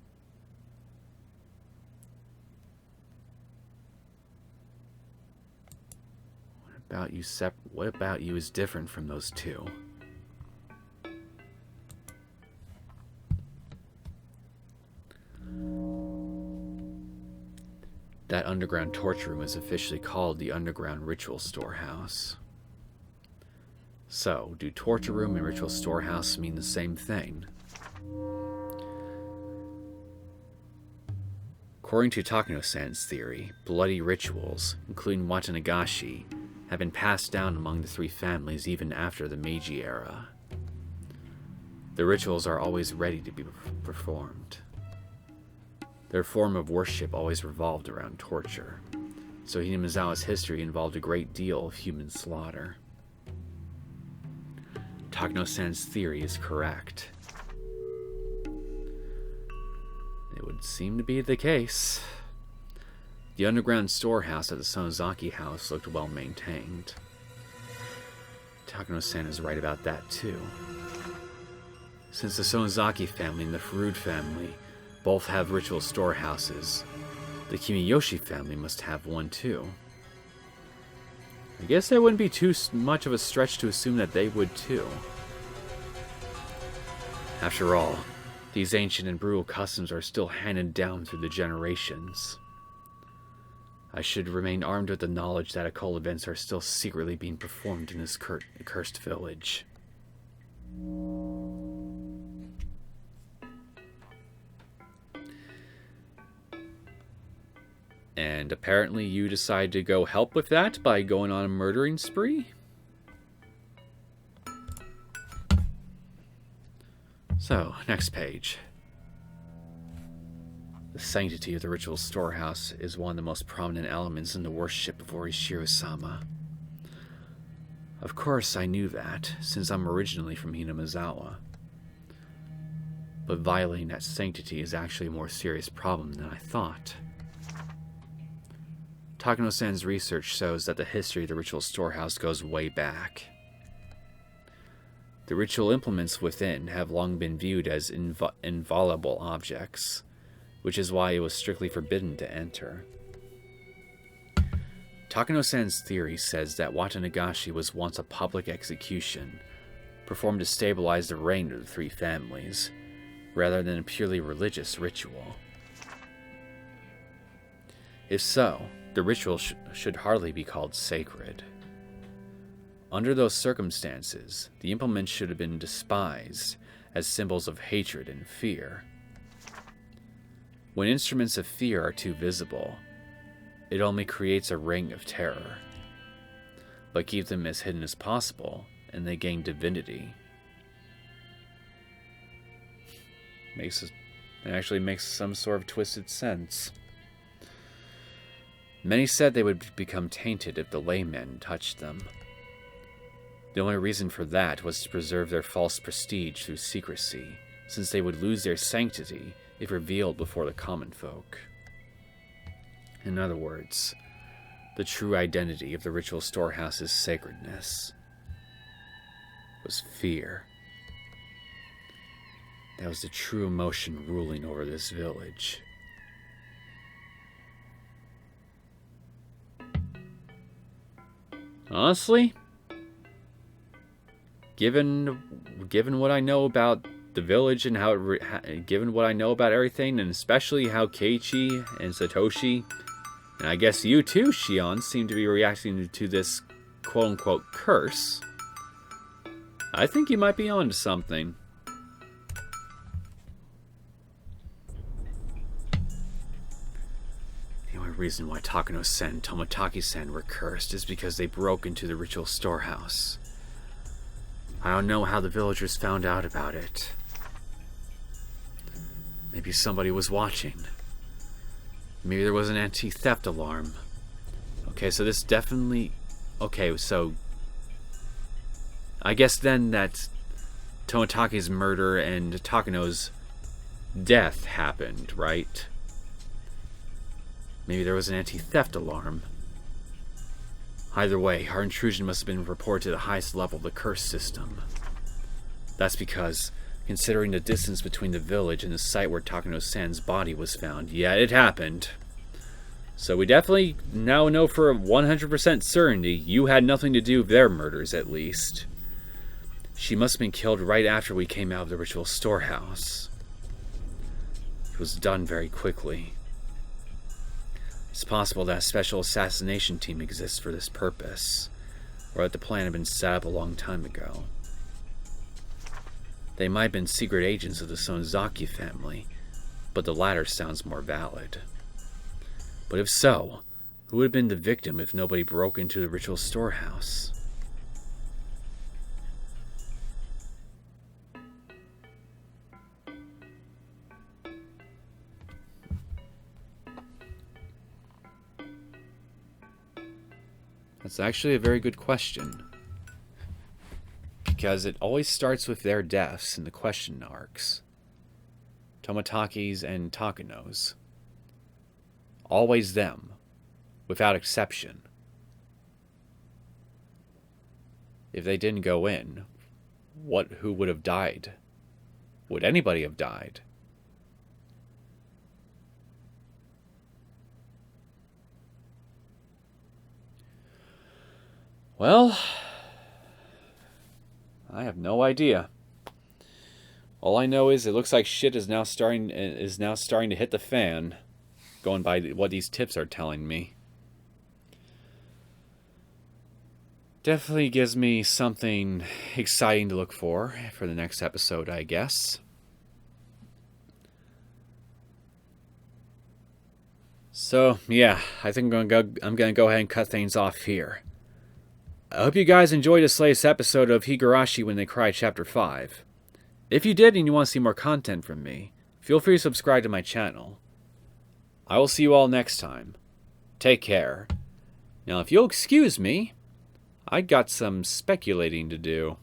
What about you is different from those two? That underground torture room is officially called the Underground Ritual Storehouse. So, do torture room and ritual storehouse mean the same thing? According to Takano-san's theory, bloody rituals, including Watanagashi, have been passed down among the three families even after the Meiji era. The rituals are always ready to be performed. Their form of worship always revolved around torture, so Hinamizawa's history involved a great deal of human slaughter. Takano-san's theory is correct. It would seem to be the case. The underground storehouse at the Sonozaki house looked well maintained. Takano-san is right about that too. Since the Sonozaki family and the Furude family both have ritual storehouses, the Kimiyoshi family must have one too. I guess that wouldn't be too much of a stretch to assume that they would too. After all, these ancient and brutal customs are still handed down through the generations. I should remain armed with the knowledge that occult events are still secretly being performed in this cursed village. And apparently you decide to go help with that by going on a murdering spree? So, next page. The sanctity of the ritual storehouse is one of the most prominent elements in the worship of Orishiro-sama. Of course I knew that, since I'm originally from Hinamizawa. But violating that sanctity is actually a more serious problem than I thought. Takano-san's research shows that the history of the ritual storehouse goes way back. The ritual implements within have long been viewed as inviolable objects, which is why it was strictly forbidden to enter. Takano-san's theory says that Watanagashi was once a public execution, performed to stabilize the reign of the three families, rather than a purely religious ritual. If so, the ritual should hardly be called sacred. Under those circumstances, the implements should have been despised as symbols of hatred and fear. When instruments of fear are too visible, it only creates a ring of terror. But keep them as hidden as possible, and they gain divinity. It actually makes some sort of twisted sense. Many said they would become tainted if the laymen touched them. The only reason for that was to preserve their false prestige through secrecy, since they would lose their sanctity if revealed before the common folk. In other words, the true identity of the ritual storehouse's sacredness was fear. That was the true emotion ruling over this village. Honestly, given what I know about the village and given what I know about everything, and especially how Keiichi and Satoshi, and I guess you too, Shion, seem to be reacting to this quote-unquote curse, I think you might be onto something. The only reason why Takano-sen and Toмотaki-sen were cursed is because they broke into the ritual storehouse. I don't know how the villagers found out about it. Maybe somebody was watching. Maybe there was an anti-theft alarm. Okay, so this definitely... Okay, so... I guess then that Tomotake's murder and Takano's death happened, right? Maybe there was an anti-theft alarm. Either way, our intrusion must have been reported to the highest level of the curse system. That's because, considering the distance between the village and the site where Takano-san's body was found, yeah, it happened. So we definitely now know for 100% certainty you had nothing to do with their murders, at least. She must have been killed right after we came out of the Ritual Storehouse. It was done very quickly. It's possible that a special assassination team exists for this purpose, or that the plan had been set up a long time ago. They might have been secret agents of the Sonozaki family, but the latter sounds more valid. But if so, who would have been the victim if nobody broke into the Ritual Storehouse? That's actually a very good question. Because it always starts with their deaths in the question arcs. Tomotake's and Takano's. Always them, without exception. If they didn't go in, who would have died? Would anybody have died? Well, I have no idea. All I know is it looks like shit is now starting to hit the fan, going by what these tips are telling me. Definitely gives me something exciting to look for the next episode, I guess. So, yeah, I think I'm gonna go ahead and cut things off here. I hope you guys enjoyed this latest episode of Higurashi When They Cry Chapter 5. If you did and you want to see more content from me, feel free to subscribe to my channel. I will see you all next time. Take care. Now, if you'll excuse me, I got some speculating to do.